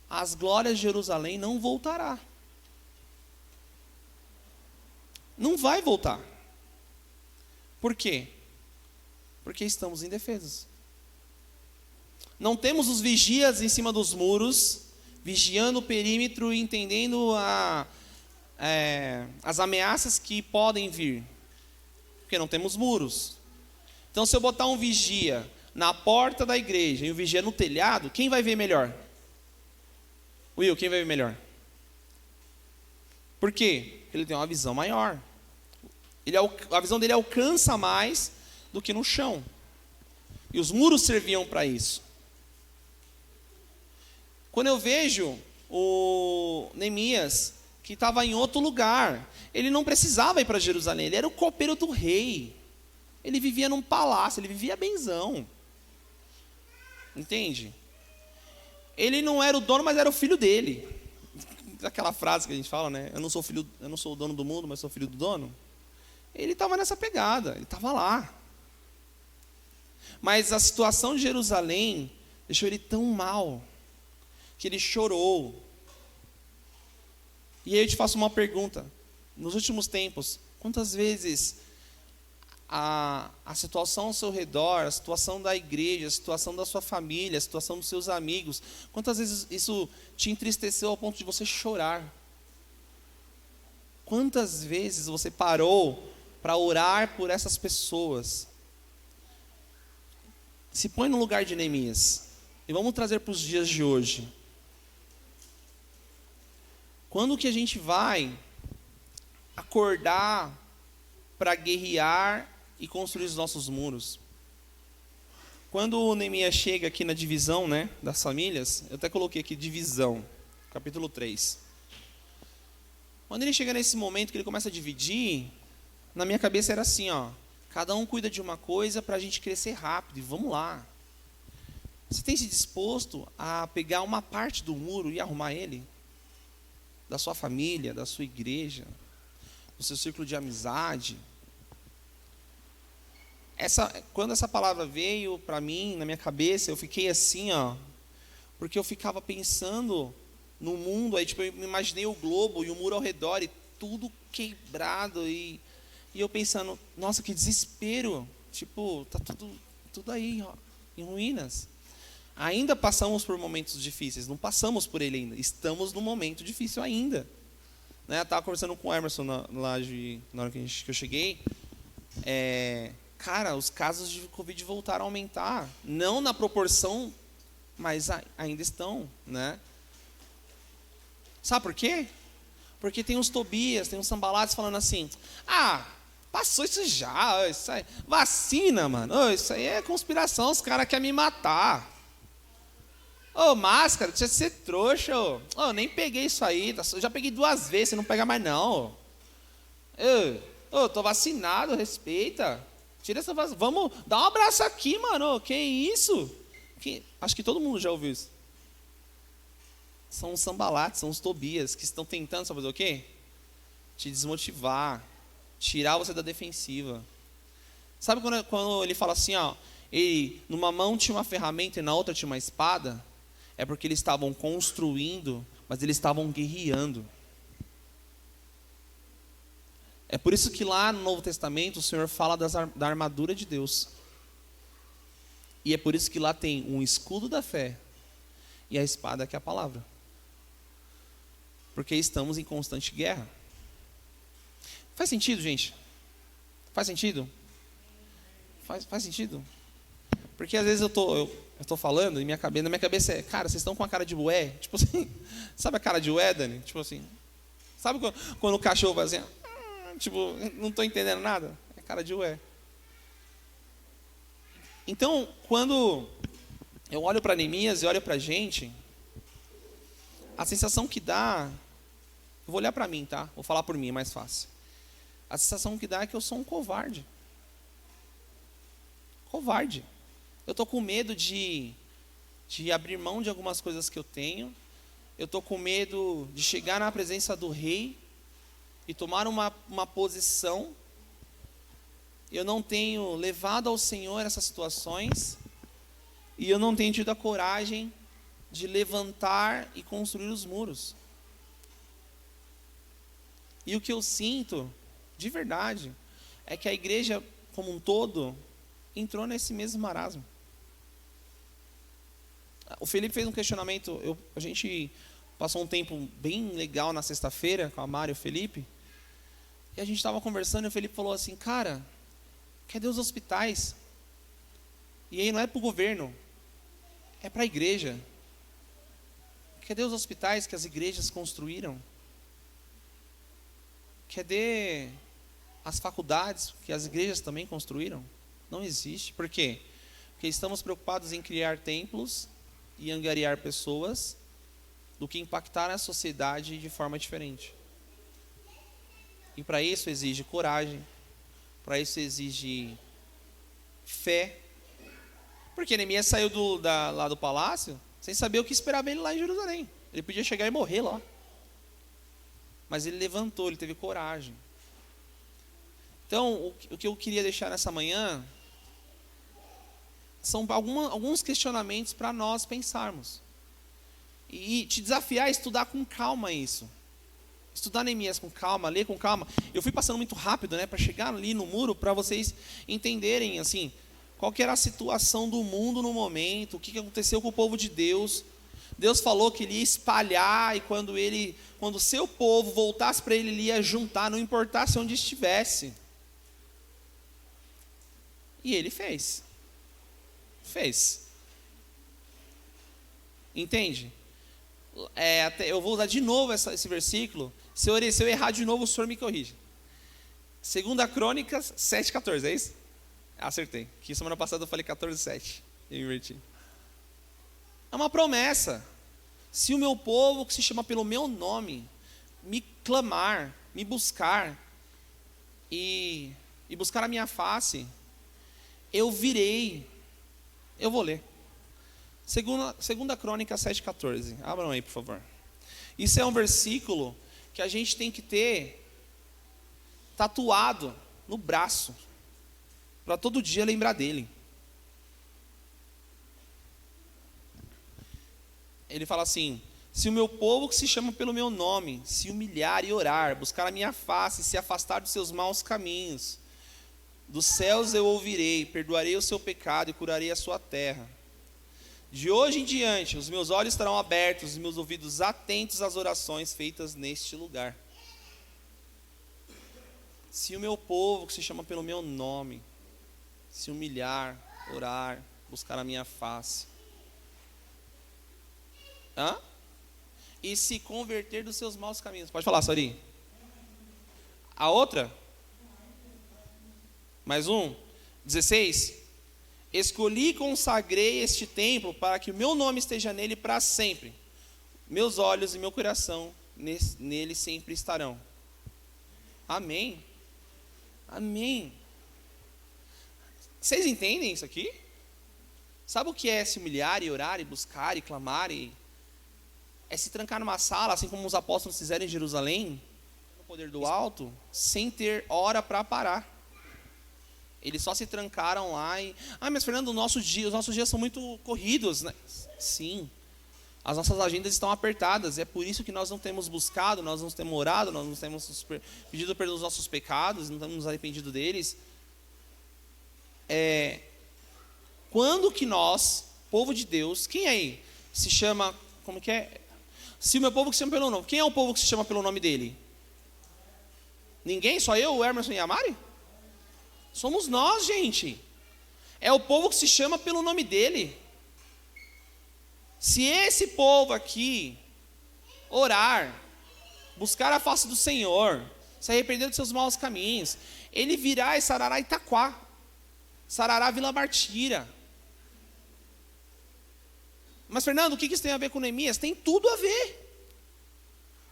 as glórias de Jerusalém não voltará. Não vai voltar. Por quê? Porque estamos indefesos. Não temos os vigias em cima dos muros, vigiando o perímetro e entendendo as ameaças que podem vir. Porque não temos muros. Então, se eu botar um vigia na porta da igreja e um vigia no telhado, quem vai ver melhor? Will, quem vai ver melhor? Por quê? Porque ele tem uma visão maior. A visão dele alcança mais do que no chão. E os muros serviam para isso. Quando eu vejo o Neemias, que estava em outro lugar, ele não precisava ir para Jerusalém, ele era o copeiro do rei. Ele vivia num palácio, ele vivia benzão. Entende? Ele não era o dono, mas era o filho dele. Aquela frase que a gente fala, né? Eu não sou o dono do mundo, mas sou filho do dono. Ele estava nessa pegada, ele estava lá. Mas a situação de Jerusalém deixou ele tão mal, que ele chorou. E aí eu te faço uma pergunta. Nos últimos tempos, quantas vezes a situação ao seu redor, a situação da igreja, a situação da sua família, a situação dos seus amigos, quantas vezes isso te entristeceu ao ponto de você chorar? Quantas vezes você parou para orar por essas pessoas? Se põe no lugar de Neemias. E vamos trazer para os dias de hoje. Quando que a gente vai acordar para guerrear e construir os nossos muros? Quando o Neemias chega aqui na divisão, né, das famílias, eu até coloquei aqui divisão, capítulo 3. Quando ele chega nesse momento que ele começa a dividir, na minha cabeça era assim, ó, cada um cuida de uma coisa para a gente crescer rápido, e vamos lá. Você tem se disposto a pegar uma parte do muro e arrumar ele? Da sua família, da sua igreja, do seu círculo de amizade? Quando essa palavra veio para mim, na minha cabeça, eu fiquei assim, ó, porque eu ficava pensando no mundo, aí tipo, eu imaginei o globo e o muro ao redor, e tudo quebrado, e eu pensando, nossa, que desespero, tipo, tá tudo aí, ó, em ruínas. Ainda passamos por momentos difíceis, não passamos por ele ainda, estamos num momento difícil ainda. Né, eu estava conversando com o Emerson na hora que eu cheguei, cara, os casos de Covid voltaram a aumentar, não na proporção, mas ainda estão, né? Sabe por quê? Porque tem uns Tobias, tem uns Sambalates falando assim, passou isso já, isso aí, vacina, mano, isso aí é conspiração, os caras querem me matar. Máscara, deixa de ser trouxa, nem peguei isso aí, já peguei 2 vezes, você não pega mais não. Tô vacinado, respeita. Tira essa vacina, vamos dar um abraço aqui, mano, que isso? Acho que todo mundo já ouviu isso. São os Sambalates, são os Tobias, que estão tentando, sabe fazer o quê? Te desmotivar, tirar você da defensiva. Sabe quando ele fala assim, ó, ele numa mão tinha uma ferramenta e na outra tinha uma espada? É porque eles estavam construindo, mas eles estavam guerreando. É por isso que lá no Novo Testamento o Senhor fala da armadura de Deus. E é por isso que lá tem um escudo da fé e a espada que é a palavra. Porque estamos em constante guerra. Faz sentido, gente? Faz sentido? Faz sentido? Porque às vezes eu tô falando e na minha cabeça é, cara, vocês estão com a cara de ué? Tipo assim, sabe a cara de ué, Dani? Tipo assim, sabe quando o cachorro faz assim, tipo, não estou entendendo nada? É cara de ué. Então, quando eu olho para Neemias e olho para a gente, a sensação que dá, eu vou olhar para mim, tá? Vou falar por mim, é mais fácil. A sensação que dá é que eu sou um covarde. Covarde. Eu estou com medo de abrir mão de algumas coisas que eu tenho. Eu estou com medo de chegar na presença do rei e tomar uma posição. Eu não tenho levado ao Senhor essas situações. E eu não tenho tido a coragem de levantar e construir os muros. E o que eu sinto, de verdade, é que a igreja como um todo entrou nesse mesmo marasmo. O Felipe fez um questionamento, a gente passou um tempo bem legal na sexta-feira com a Mari e o Felipe, e a gente estava conversando e o Felipe falou assim, cara, cadê os hospitais? E aí não é para o governo, é para a igreja. Cadê os hospitais que as igrejas construíram? Cadê as faculdades que as igrejas também construíram? Não existe. Por quê? Porque estamos preocupados em criar templos e angariar pessoas do que impactar a sociedade de forma diferente. E para isso exige coragem, para isso exige fé. Porque Neemias saiu lá do palácio sem saber o que esperava ele lá em Jerusalém. Ele podia chegar e morrer lá. Mas ele levantou, ele teve coragem. Então, o que eu queria deixar nessa manhã são alguns questionamentos para nós pensarmos. E te desafiar a estudar com calma isso. Estudar Neemias com calma, ler com calma. Eu fui passando muito rápido, para chegar ali no muro, para vocês entenderem, assim, qual que era a situação do mundo no momento, o que aconteceu com o povo de Deus. Deus falou que ele ia espalhar, e quando o seu povo voltasse para ele ia juntar, não importasse onde estivesse. E ele fez. Entende? Eu vou usar de novo esse versículo. Se eu errar de novo, o senhor me corrige. 2 Crônicas 7,14, é isso? Acertei. Que semana passada eu falei 14,7. Eu inverti. É uma promessa. Se o meu povo, que se chama pelo meu nome, me clamar, me buscar e buscar a minha face, eu virei. Eu vou ler. 2 Crônica 7,14. Abram aí, por favor. Isso é um versículo que a gente tem que ter tatuado no braço, para todo dia lembrar dele. Ele fala assim: se o meu povo que se chama pelo meu nome se humilhar e orar, buscar a minha face, se afastar dos seus maus caminhos, dos céus eu ouvirei, perdoarei o seu pecado e curarei a sua terra. De hoje em diante, os meus olhos estarão abertos, os meus ouvidos atentos às orações feitas neste lugar. Se o meu povo, que se chama pelo meu nome, se humilhar, orar, buscar a minha face, e se converter dos seus maus caminhos. Pode falar, Sori. A outra? Mais um. 16. Escolhi e consagrei este templo para que o meu nome esteja nele para sempre. Meus olhos e meu coração nele sempre estarão. Amém. Amém. Vocês entendem isso aqui? Sabe o que é se humilhar e orar e buscar e clamar? É se trancar numa sala, assim como os apóstolos fizeram em Jerusalém, no poder do alto, sem ter hora para parar. Eles só se trancaram lá e... mas Fernando, os nossos dias são muito corridos, né? Sim. As nossas agendas estão apertadas. É por isso que nós não temos buscado, nós não temos orado, nós não temos pedido perdão dos nossos pecados, não temos nos arrependido deles. Quando que nós, povo de Deus, quem aí se chama, como que é? Se o meu povo que se chama pelo nome, quem é o povo que se chama pelo nome dele? Ninguém? Só eu, o Emerson e a Mari? Somos nós, gente. É o povo que se chama pelo nome dele. Se esse povo aqui orar, buscar a face do Senhor, se arrepender dos seus maus caminhos, ele virá e sarará Itaquá, sarará Vila Martira. Mas, Fernando, o que isso tem a ver com Neemias? Tem tudo a ver.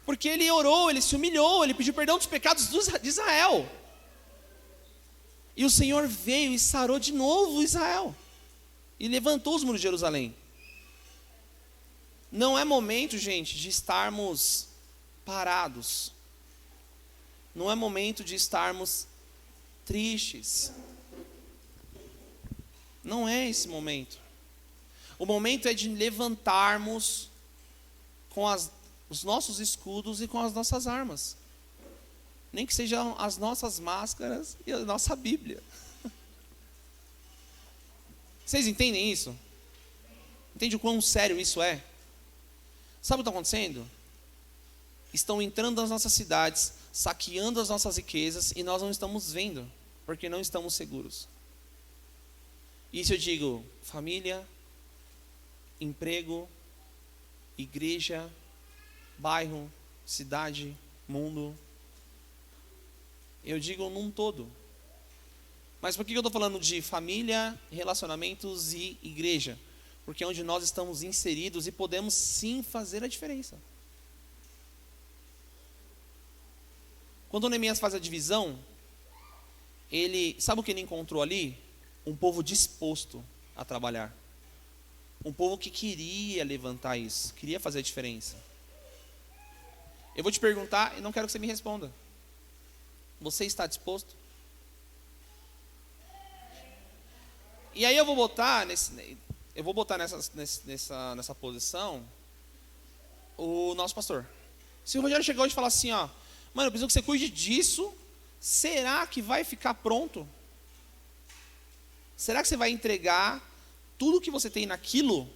Porque ele orou, ele se humilhou, ele pediu perdão dos pecados de Israel. E o Senhor veio e sarou de novo Israel. E levantou os muros de Jerusalém. Não é momento, gente, de estarmos parados. Não é momento de estarmos tristes. Não é esse momento. O momento é de levantarmos com os nossos escudos e com as nossas armas. Nem que sejam as nossas máscaras e a nossa Bíblia. Vocês entendem isso? Entende o quão sério isso é? Sabe o que está acontecendo? Estão entrando nas nossas cidades, saqueando as nossas riquezas e nós não estamos vendo, porque não estamos seguros. Isso eu digo, família, emprego, igreja, bairro, cidade, mundo. Eu digo num todo. Mas por que eu estou falando de família, relacionamentos e igreja? Porque é onde nós estamos inseridos e podemos sim fazer a diferença. Quando o Neemias faz a divisão, sabe o que ele encontrou ali? Um povo disposto a trabalhar. Um povo que queria levantar isso, queria fazer a diferença. Eu vou te perguntar e não quero que você me responda. Você está disposto? E aí eu vou botar nessa posição o nosso pastor. Se o Rogério chegar hoje e falar assim, ó, mano, eu preciso que você cuide disso, será que vai ficar pronto? Será que você vai entregar tudo que você tem naquilo?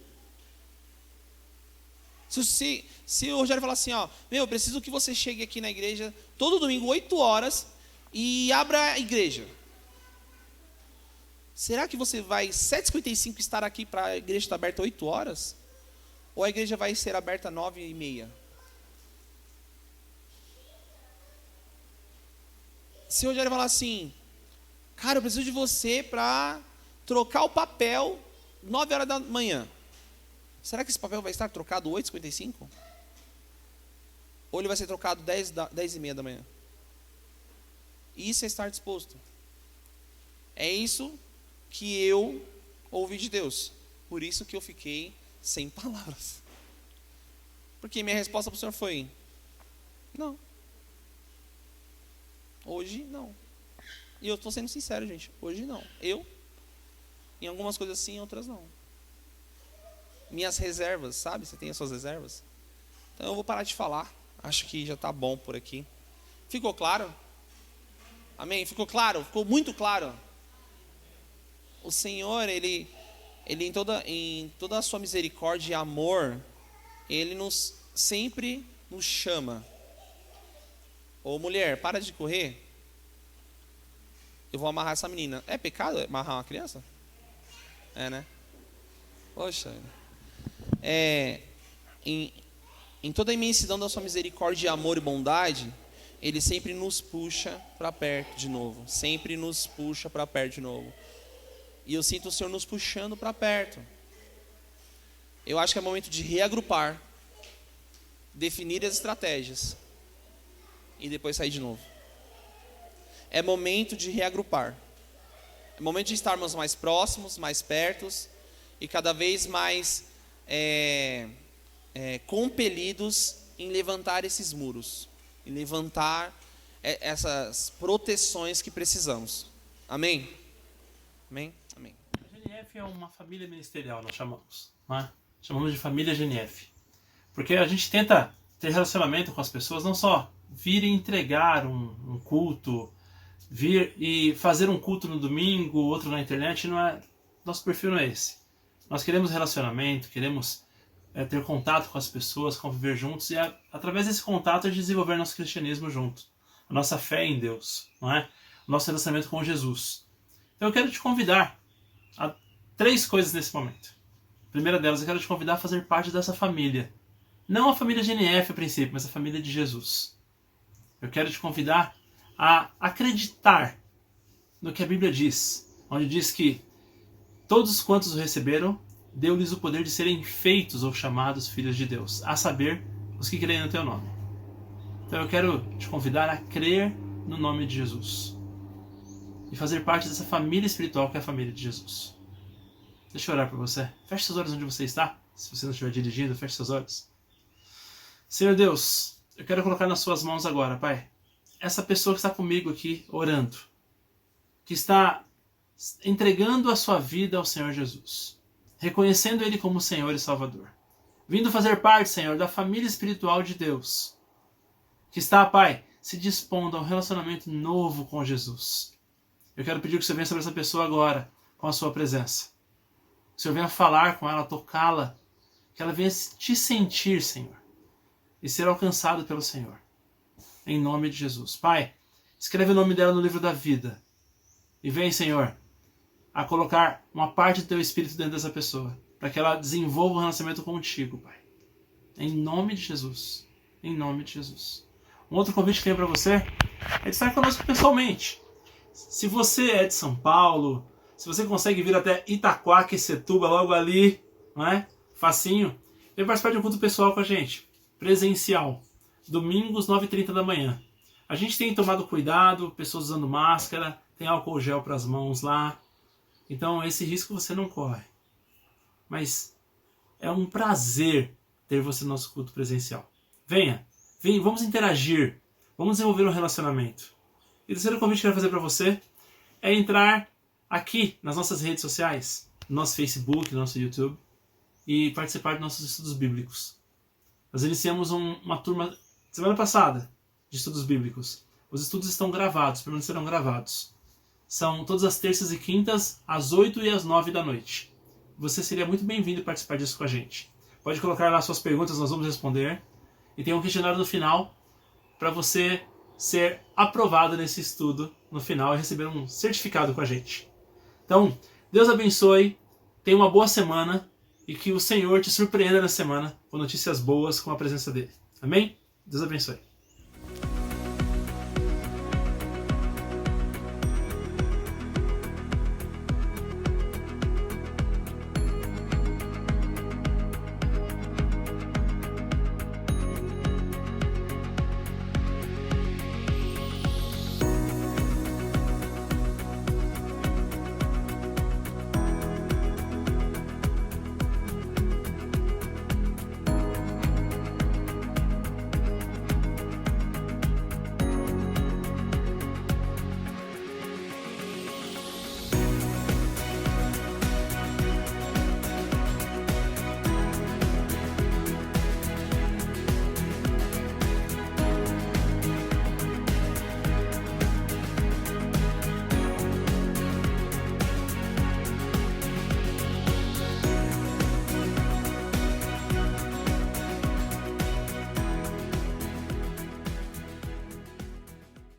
Se o Rogério falar assim, ó, eu preciso que você chegue aqui na igreja todo domingo, 8 horas, e abra a igreja. Será que você vai 7h55 estar aqui para a igreja estar aberta 8 horas? Ou a igreja vai ser aberta 9h30? Se o Rogério falar assim, cara, eu preciso de você para trocar o papel 9 horas da manhã. Será que esse papel vai estar trocado 8h55? Ou ele vai ser trocado 10h30 da manhã? Isso é estar disposto. É isso que eu ouvi de Deus. Por isso que eu fiquei sem palavras. Porque minha resposta para o Senhor foi, não. Hoje não. E eu estou sendo sincero, gente. Hoje não. Em algumas coisas sim, em outras não. Minhas reservas, sabe? Você tem as suas reservas? Então eu vou parar de falar. Acho que já está bom por aqui. Ficou claro? Amém? Ficou claro? Ficou muito claro? O Senhor, Ele em toda a sua misericórdia e amor, Ele sempre nos chama. Ô mulher, para de correr. Eu vou amarrar essa menina. É pecado amarrar uma criança? É, né? Poxa. Em toda a imensidão da sua misericórdia, amor e bondade, Ele sempre nos puxa para perto de novo. Sempre nos puxa para perto de novo. E eu sinto o Senhor nos puxando para perto. Eu acho que é momento de reagrupar, definir as estratégias e depois sair de novo. É momento de reagrupar. É momento de estarmos mais próximos, mais pertos e cada vez mais compelidos em levantar esses muros, em levantar essas proteções que precisamos. Amém? Amém? Amém. A GNF é uma família ministerial, nós chamamos. Né? Chamamos de família GNF. Porque a gente tenta ter relacionamento com as pessoas, não só vir e entregar um culto, vir e fazer um culto no domingo, outro na internet, nosso perfil não é esse. Nós queremos relacionamento, queremos ter contato com as pessoas, conviver juntos e através desse contato desenvolver nosso cristianismo junto, a nossa fé em Deus, não é? O nosso relacionamento com Jesus. Então eu quero te convidar a 3 coisas nesse momento. A primeira delas, eu quero te convidar a fazer parte dessa família. Não a família GNF a princípio, mas a família de Jesus. Eu quero te convidar a acreditar no que a Bíblia diz, onde diz que todos quantos o receberam, deu-lhes o poder de serem feitos ou chamados filhos de Deus, a saber, os que creem no teu nome. Então eu quero te convidar a crer no nome de Jesus e fazer parte dessa família espiritual que é a família de Jesus. Deixa eu orar por você. Feche seus olhos onde você está. Se você não estiver dirigindo, feche seus olhos. Senhor Deus, eu quero colocar nas suas mãos agora, Pai, essa pessoa que está comigo aqui orando, que está entregando a sua vida ao Senhor Jesus, reconhecendo Ele como Senhor e Salvador, vindo fazer parte, Senhor, da família espiritual de Deus, que está, Pai, se dispondo a um relacionamento novo com Jesus. Eu quero pedir que o Senhor venha sobre essa pessoa agora, com a sua presença. Que o Senhor venha falar com ela, tocá-la, que ela venha te sentir, Senhor, e ser alcançado pelo Senhor. Em nome de Jesus. Pai, escreve o nome dela no livro da vida. E vem, Senhor, a colocar uma parte do teu Espírito dentro dessa pessoa, para que ela desenvolva um relacionamento contigo, Pai. Em nome de Jesus. Em nome de Jesus. Um outro convite que tenho para você é de estar conosco pessoalmente. Se você é de São Paulo, se você consegue vir até Itaquaquecetuba, logo ali, não é? Facinho, vem participar de um culto pessoal com a gente, presencial, domingos 9h30 da manhã. A gente tem tomado cuidado, pessoas usando máscara, tem álcool gel para as mãos lá, então esse risco você não corre. Mas é um prazer ter você no nosso culto presencial. Venha, vamos interagir, vamos desenvolver um relacionamento. E o terceiro convite que eu quero fazer para você é entrar aqui nas nossas redes sociais, no nosso Facebook, no nosso YouTube, e participar dos nossos estudos bíblicos. Nós iniciamos uma turma semana passada de estudos bíblicos. Os estudos estão gravados, permanecerão gravados. São todas as terças e quintas, às 8 e às 9 da noite. Você seria muito bem-vindo a participar disso com a gente. Pode colocar lá suas perguntas, nós vamos responder. E tem um questionário no final para você ser aprovado nesse estudo no final e receber um certificado com a gente. Então, Deus abençoe, tenha uma boa semana e que o Senhor te surpreenda na semana com notícias boas com a presença dele. Amém? Deus abençoe.